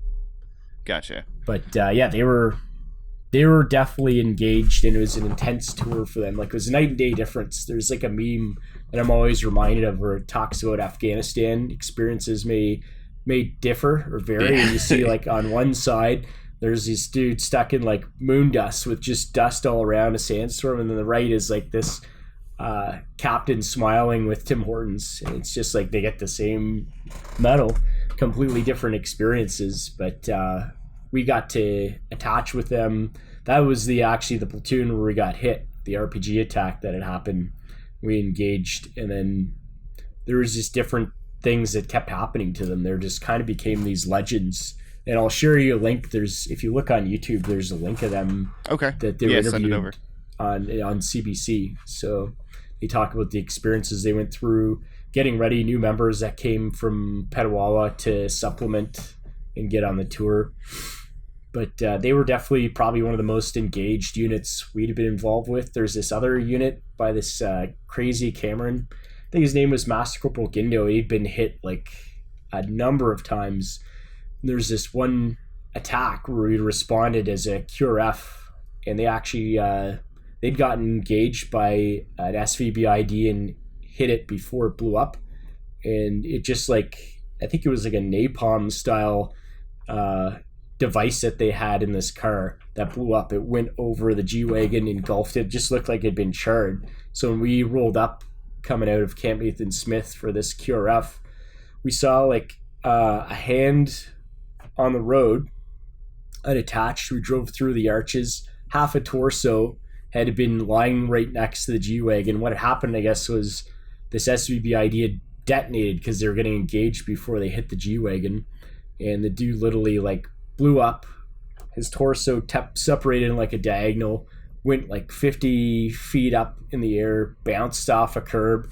S1: Gotcha.
S4: But yeah, they were definitely engaged, and it was an intense tour for them. Like, it was a night and day difference. There's like a meme that I'm always reminded of where it talks about Afghanistan experiences may differ or vary. And you see, like, on one side there's this dude stuck in like moon dust with just dust all around, a sandstorm, and then the right is like this captain smiling with Tim Hortons, and it's just like they get the same medal, completely different experiences. But we got to attach with them. That was the platoon where we got hit, the RPG attack that had happened. We engaged, and then there was just different things that kept happening to them. They just kind of became these legends. And I'll share you a link. If you look on YouTube, there's a link of them.
S1: Okay.
S4: That they were interviewed
S1: send it over.
S4: on CBC. So they talk about the experiences they went through, getting ready, new members that came from Petawawa to supplement and get on the tour. But they were definitely probably one of the most engaged units we'd been involved with. There's this other unit by this crazy Cameron. I think his name was Master Corporal Gindo. He'd been hit like a number of times. There's this one attack where we responded as a QRF, and they actually they'd gotten engaged by an SVBID and hit it before it blew up, and it just like, I think it was like a napalm style device that they had in this car that blew up. It went over the G-Wagon, engulfed it, just looked like it'd been charred. So when we rolled up coming out of Camp Nathan Smith for this QRF, we saw like a hand on the road unattached. We drove through the arches. Half a torso had been lying right next to the G-Wagon. What had happened, I guess, was this SVBID had detonated because they were getting engaged before they hit the G-Wagon, and the dude literally like blew up. His torso separated in like a diagonal, went like 50 feet up in the air, bounced off a curb,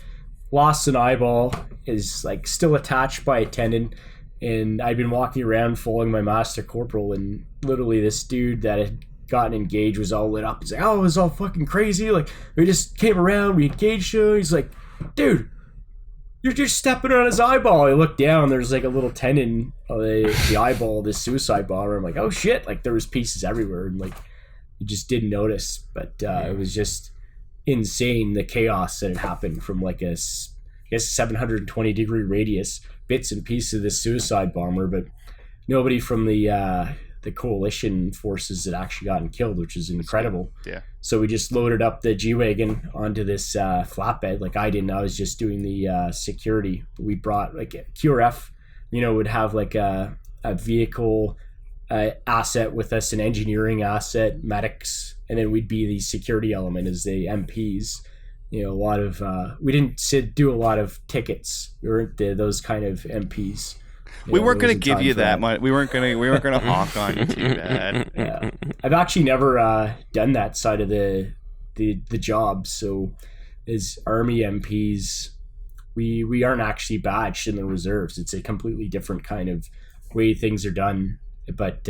S4: lost an eyeball, is like still attached by a tendon. And I'd been walking around following my Master Corporal, and literally this dude that had gotten engaged was all lit up. He's like, oh, it was all fucking crazy. Like, we just came around, we engaged him. He's like, dude, you're just stepping on his eyeball. I looked down, there's like a little tendon of the eyeball of this suicide bomber. I'm like, oh shit. Like, there was pieces everywhere, and like, you just didn't notice. But it was just insane, the chaos that had happened from like a, I guess, 720 degree radius, bits and pieces of this suicide bomber, but nobody from the coalition forces had actually gotten killed, which is incredible.
S1: Yeah.
S4: So we just loaded up the G-Wagon onto this flatbed. Like, I didn't, I was just doing the security. We brought like a QRF, would have like a vehicle asset with us, an engineering asset, medics, and then we'd be the security element as the MPs. A lot of we didn't do a lot of tickets. We weren't those kind of MPs.
S1: We weren't going to give you that much. We weren't going to honk on you too bad.
S4: Yeah, I've actually never done that side of the job. So, as Army MPs, we aren't actually badged in the reserves. It's a completely different kind of way things are done. But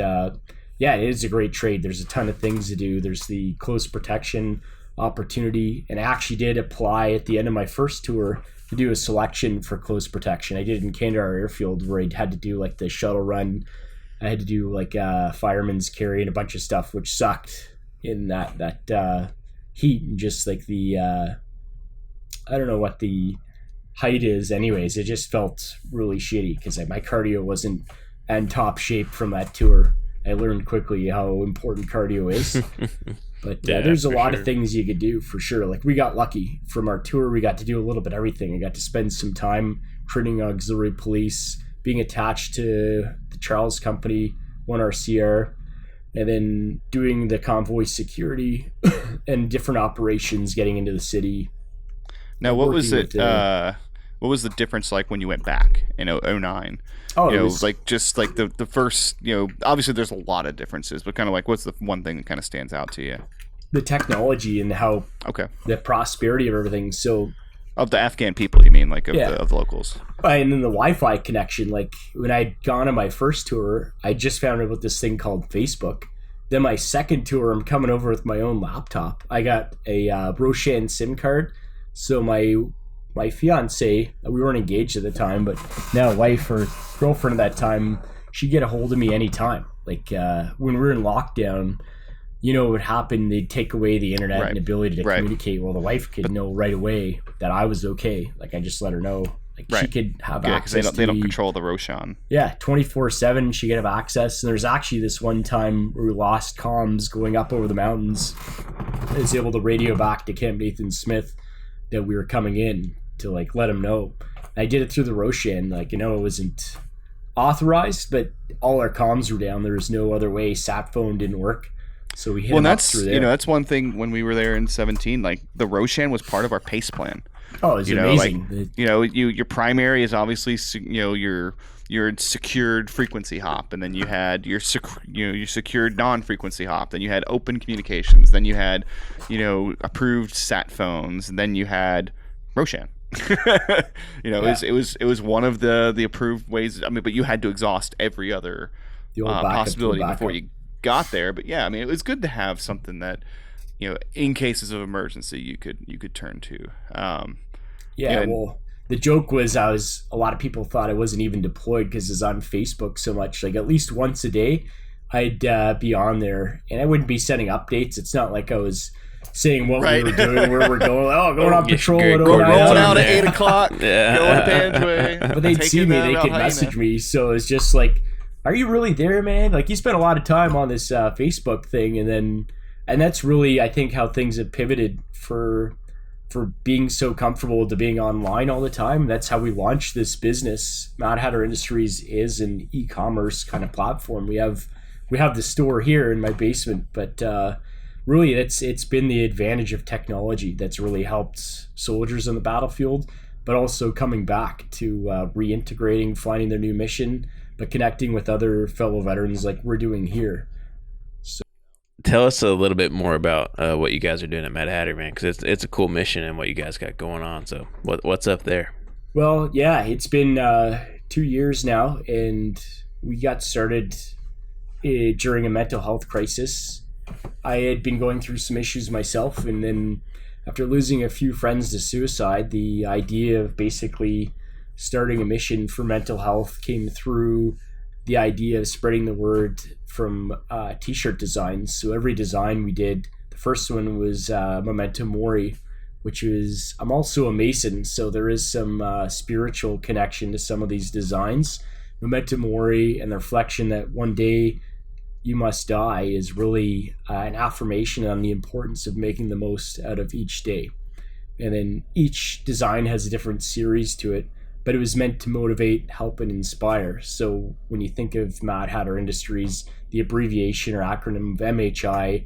S4: yeah, it is a great trade. There's a ton of things to do. There's the close protection opportunity, and I actually did apply at the end of my first tour to do a selection for close protection. I did it in Kandahar Airfield, where I had to do like the shuttle run. I had to do like fireman's carry and a bunch of stuff, which sucked in that heat, and just like the I don't know what the height is. Anyways, it just felt really shitty because my cardio wasn't in top shape from that tour. I learned quickly how important cardio is. But there's a lot of things you could do for sure. Like we got lucky from our tour. We got to do a little bit of everything. I got to spend some time training auxiliary police, being attached to the Charles Company, 1RCR, and then doing the convoy security and different operations getting into the city.
S1: Now, what was it? What was the difference like when you went back in 09?
S4: Oh,
S1: you
S4: it
S1: know,
S4: was
S1: like just like the first, obviously there's a lot of differences, but kind of like what's the one thing that kind of stands out to you?
S4: the technology and how the prosperity of everything. So
S1: of the Afghan people, you mean, like of the locals?
S4: And then the Wi-Fi connection. Like when I'd gone on my first tour, I just found out about this thing called Facebook. Then my second tour, I'm coming over with my own laptop. I got a Roshan SIM card. So my fiance, we weren't engaged at the time, but now wife or girlfriend at that time, she'd get a hold of me anytime. Like when we were in lockdown, you know what would happen? They'd take away the internet and ability to communicate. Well, the wife could know right away that I was okay. Like I just let her know. Like she could have access.
S1: Because they don't control the Roshan.
S4: Yeah, 24/7. She could have access. And there's actually this one time where we lost comms going up over the mountains. I was able to radio back to Camp Nathan Smith that we were coming in to like let him know. I did it through the Roshan. Like, you know, it wasn't authorized, but all our comms were down. There was no other way. Sat phone didn't work. So we hit him up through there.
S1: That's one thing when we were there in 2017, like the Roshan was part of our pace plan.
S4: Oh, it's amazing.
S1: Your primary is obviously, your secured frequency hop, and then you had your secured non-frequency hop, then you had open communications, then you had, approved sat phones, and then you had Roshan. It was one of the approved ways. I mean, but you had to exhaust every other possibility before you got there. But yeah, I mean, it was good to have something that, in cases of emergency, you could turn to.
S4: Well, the joke was a lot of people thought I wasn't even deployed because it's on Facebook so much. Like at least once a day, I'd be on there, and I wouldn't be sending updates. It's not like I was saying what we were doing, where we're going. Going on patrol at
S1: rolling out at 8 o'clock. Going Panjwai.
S4: But they'd see me, they could message me. So it's just like, are you really there, man? Like you spent a lot of time on this Facebook thing, and that's really, I think, how things have pivoted for being so comfortable to being online all the time. That's how we launched this business. Mad Hatter Industries is an e-commerce kind of platform. We have the store here in my basement, but really it's been the advantage of technology that's really helped soldiers on the battlefield, but also coming back to reintegrating, finding their new mission, but connecting with other fellow veterans like we're doing here.
S5: Tell us a little bit more about what you guys are doing at Mad Hatter, man, because it's a cool mission and what you guys got going on. So what's up there?
S4: Well, yeah, it's been 2 years now, and we got started during a mental health crisis. I had been going through some issues myself, and then after losing a few friends to suicide, the idea of basically starting a mission for mental health came through the idea of spreading the word from t-shirt designs. So every design we did, the first one was Memento Mori, which was, I'm also a Mason, so there is some spiritual connection to some of these designs. Memento Mori and the reflection that one day you must die is really an affirmation on the importance of making the most out of each day. And then each design has a different series to it, but it was meant to motivate, help, and inspire. So when you think of Mad Hatter Industries, the abbreviation or acronym of MHI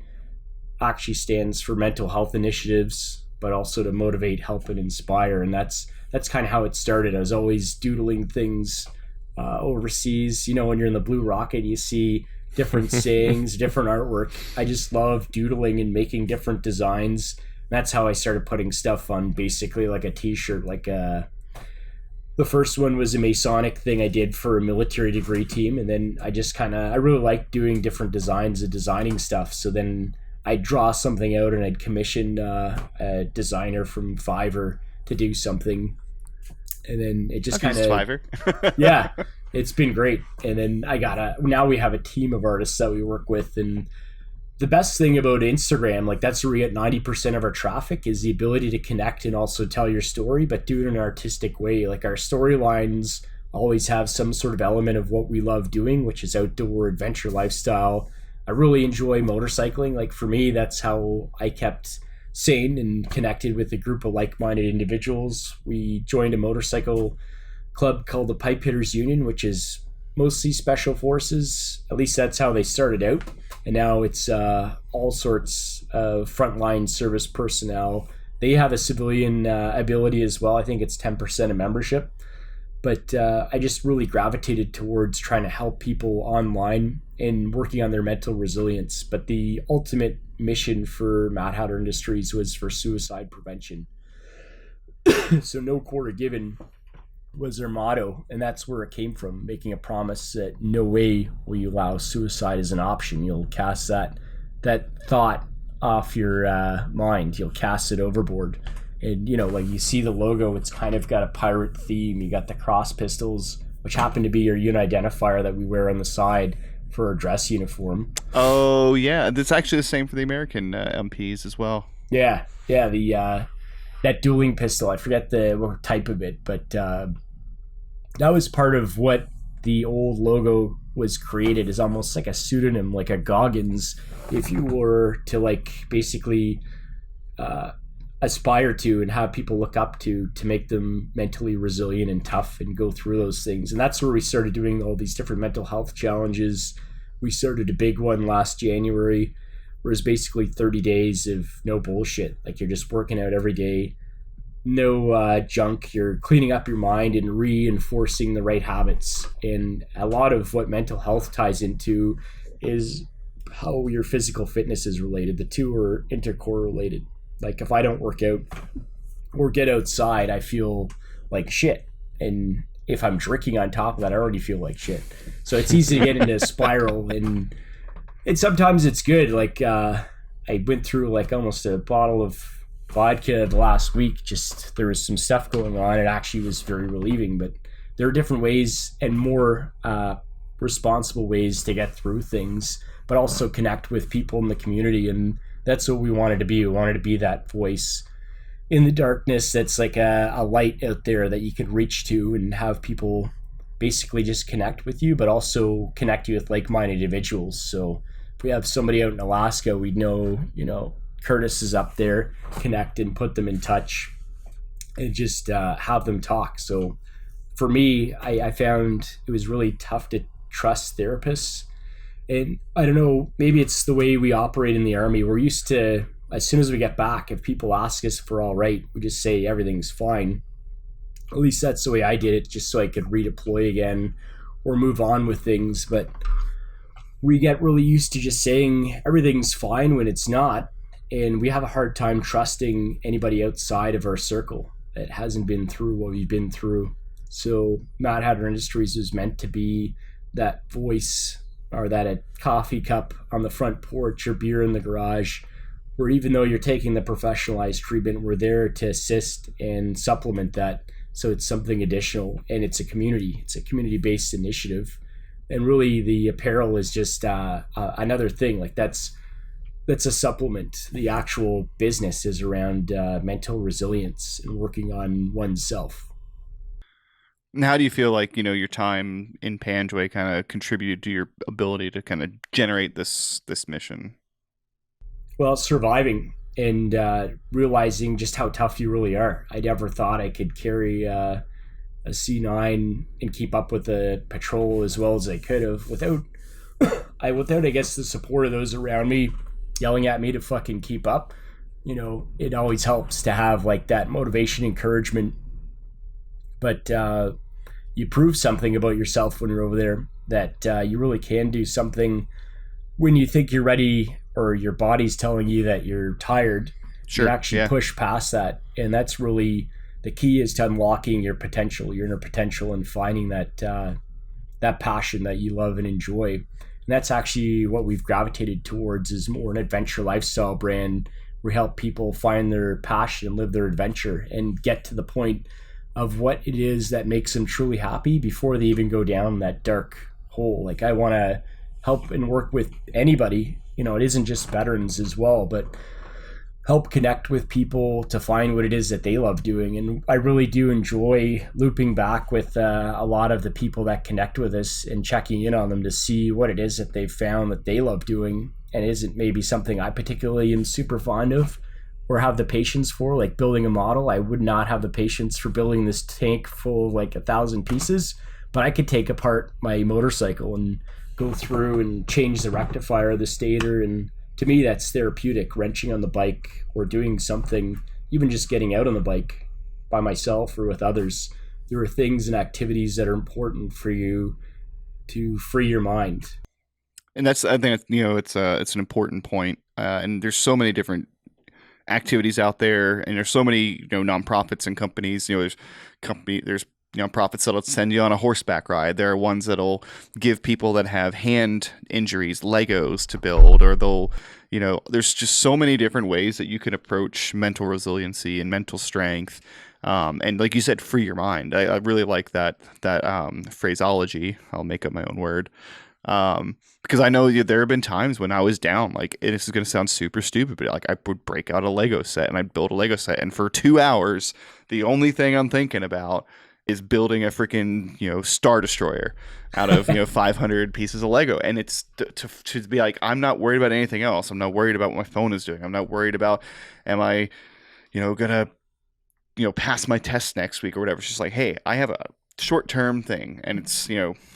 S4: actually stands for mental health initiatives, but also to motivate, help, and inspire. And that's kind of how it started. I was always doodling things overseas. When you're in the Blue Rocket, you see different sayings, different artwork. I just love doodling and making different designs. That's how I started putting stuff on basically like a t-shirt, like The first one was a Masonic thing I did for a military degree team, and then I really liked doing different designs and designing stuff. So then I'd draw something out and I'd commission a designer from Fiverr to do something, and then it just kind of
S1: Fiverr.
S4: yeah, it's been great. And then now we have a team of artists that we work with, and the best thing about Instagram, like that's where we get 90% of our traffic, is the ability to connect and also tell your story, but do it in an artistic way. Like our storylines always have some sort of element of what we love doing, which is outdoor adventure lifestyle. I really enjoy motorcycling. Like for me, that's how I kept sane and connected with a group of like-minded individuals. We joined a motorcycle club called the Pipe Hitters Union, which is mostly special forces. At least that's how they started out. And now it's all sorts of frontline service personnel. They have a civilian ability as well. I think it's 10% of membership. But I just really gravitated towards trying to help people online and working on their mental resilience. But the ultimate mission for Mad Hatter Industries was for suicide prevention. So no quarter given was their motto, and that's where it came from, making a promise that no way will you allow suicide as an option. You'll cast that thought off your mind. You'll cast it overboard. And like you see the logo, it's kind of got a pirate theme. You got the cross pistols, which happen to be your unit identifier that we wear on the side for our dress uniform.
S1: Oh yeah, that's actually the same for the American MPs as well.
S4: Yeah, the that dueling pistol, I forget what type of it, but that was part of what the old logo was created, as almost like a pseudonym, like a Goggins, if you were to like basically aspire to and have people look up to make them mentally resilient and tough and go through those things. And that's where we started doing all these different mental health challenges. We started a big one last January, where it's basically 30 days of no bullshit. Like you're just working out every day, no junk. You're cleaning up your mind and reinforcing the right habits. And a lot of what mental health ties into is how your physical fitness is related. The two are intercorrelated. Like if I don't work out or get outside, I feel like shit. And if I'm drinking on top of that, I already feel like shit. So it's easy to get into a spiral, and sometimes it's good. Like I went through like almost a bottle of vodka the last week. Just there was some stuff going on. It actually was very relieving, but there are different ways and more responsible ways to get through things, but also connect with people in the community. And that's what we wanted to be. We wanted to be that voice in the darkness that's like a light out there that you could reach to and have people basically just connect with you, but also connect you with like-minded individuals. So if we have somebody out in Alaska, we know, Curtis is up there, connect and put them in touch and just have them talk. So for me, I found it was really tough to trust therapists. And I don't know, maybe it's the way we operate in the Army. We're used to, as soon as we get back, if people ask us if we're all right, we just say everything's fine. At least that's the way I did it, just so I could redeploy again or move on with things. But we get really used to just saying everything's fine when it's not. And we have a hard time trusting anybody outside of our circle that hasn't been through what we've been through. So Mad Hatter Industries was meant to be that voice, or that a coffee cup on the front porch or beer in the garage, where even though you're taking the professionalized treatment, we're there to assist and supplement that. So it's something additional, and it's a community-based initiative. And really the apparel is just another thing. Like that's a supplement. The actual business is around mental resilience and working on oneself.
S1: And how do you feel like, your time in Panjwai kind of contributed to your ability to kind of generate this mission?
S4: Well, surviving and realizing just how tough you really are. I never thought I could carry a C9 and keep up with the patrol as well as I could have without, I guess, the support of those around me yelling at me to fucking keep up. It always helps to have like that motivation, encouragement. But you prove something about yourself when you're over there, that you really can do something when you think you're ready, or your body's telling you that you're tired.
S1: Sure,
S4: you actually push past that. And that's the key is to unlocking your potential, your inner potential, and finding that passion that you love and enjoy. And that's actually what we've gravitated towards, is more an adventure lifestyle brand. We help people find their passion and live their adventure and get to the point of what it is that makes them truly happy before they even go down that dark hole. Like, I want to help and work with anybody. It isn't just veterans as well, but help connect with people to find what it is that they love doing. And I really do enjoy looping back with a lot of the people that connect with us and checking in on them to see what it is that they've found that they love doing and isn't maybe something I particularly am super fond of or have the patience for, like building a model. I would not have the patience for building this tank full of like 1,000 pieces, but I could take apart my motorcycle and go through and change the rectifier, the stator, and to me, that's therapeutic, wrenching on the bike or doing something, even just getting out on the bike by myself or with others. There are things and activities that are important for you to free your mind.
S1: And I think it's an important point. And there's so many different activities out there, and there's so many nonprofits and companies. There's nonprofits that'll send you on a horseback ride. There are ones that'll give people that have hand injuries Legos to build, or there's just so many different ways that you can approach mental resiliency and mental strength. And like you said, free your mind. I really like that phraseology. I'll make up my own word. Because I know there have been times when I was down, like, this is going to sound super stupid, but like I would break out a Lego set and I'd build a Lego set. And for 2 hours, the only thing I'm thinking about is building a freaking, Star Destroyer out of, 500 pieces of Lego. And it's to be like, I'm not worried about anything else. I'm not worried about what my phone is doing. I'm not worried about, am I, gonna, pass my test next week or whatever. It's just like, hey, I have a short-term thing, and it's,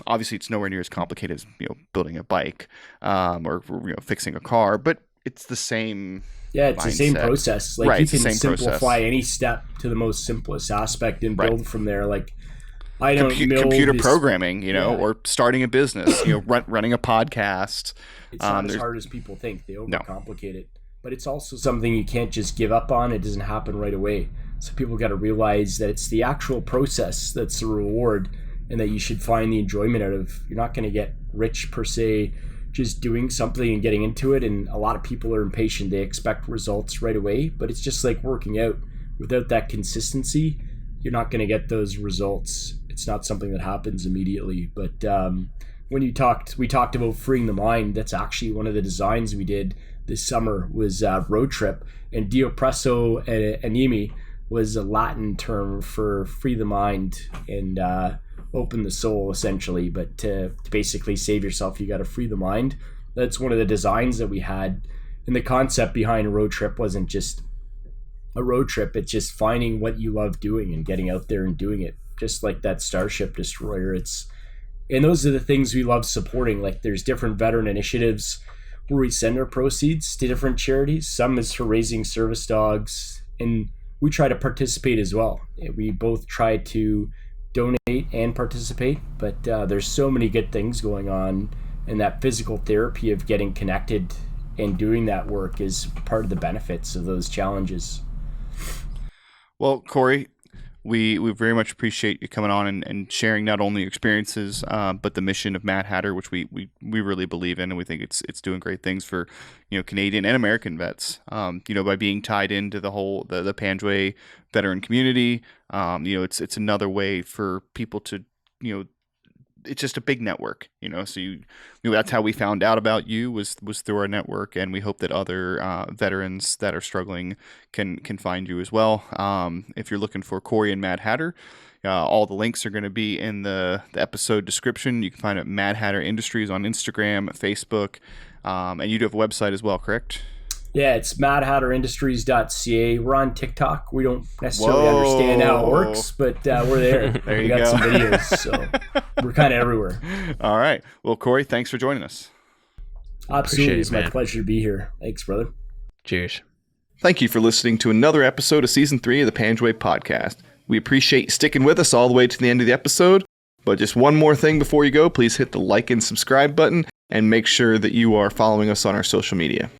S1: obviously it's nowhere near as complicated as, building a bike, or fixing a car, but it's the same.
S4: Yeah, it's
S1: mindset.
S4: The same process. Like,
S1: right,
S4: you can simplify any step to the most simplest aspect and build from there. Like, I don't know
S1: computer programming, or starting a business, running a podcast.
S4: It's not as hard as people think. They overcomplicate it. But it's also something you can't just give up on. It doesn't happen right away. So people got to realize that it's the actual process that's the reward, and that you should find the enjoyment out of. You're not going to get rich per se just doing something and getting into it. And a lot of people are impatient. They expect results right away, but it's just like working out. Without that consistency, you're not going to get those results. It's not something that happens immediately. But when we talked about freeing the mind. That's actually one of the designs we did this summer was road trip. And Diopresso animi was a Latin term for free the mind and open the soul, essentially. But to basically save yourself, you got to free the mind. That's one of the designs that we had. And the concept behind a road trip wasn't just a road trip. It's just finding what you love doing and getting out there and doing it. Just like that Starship Destroyer. And those are the things we love supporting. Like, there's different veteran initiatives where we send our proceeds to different charities. Some is for raising service dogs, and we try to participate as well. We both try to donate and participate, but there's so many good things going on, and that physical therapy of getting connected and doing that work is part of the benefits of those challenges.
S1: Well, Corey, we very much appreciate you coming on and sharing not only your experiences, but the mission of Mad Hatter, which we really believe in, and we think it's doing great things for Canadian and American vets. By being tied into the whole the Panjwai veteran community, it's another way for people to it's just a big network, so that's how we found out about you was through our network, and we hope that other veterans that are struggling can find you as well. If you're looking for Corey and Mad Hatter, all the links are going to be in the episode description. You can find it at Mad Hatter Industries on Instagram, Facebook, and you do have a website as well, correct?
S4: Yeah, it's madhatterindustries.ca. We're on TikTok. We don't necessarily understand how it works, but we're there.
S1: There
S4: we
S1: you
S4: got
S1: go.
S4: some videos, so we're kind of everywhere.
S1: All right. Well, Corey, thanks for joining us.
S4: Absolutely. It's my
S5: man.
S4: pleasure to be here. Thanks, brother.
S5: Cheers.
S1: Thank you for listening to another episode of Season 3 of the Panjwai Podcast. We appreciate you sticking with us all the way to the end of the episode. But just one more thing before you go, please hit the like and subscribe button and make sure that you are following us on our social media.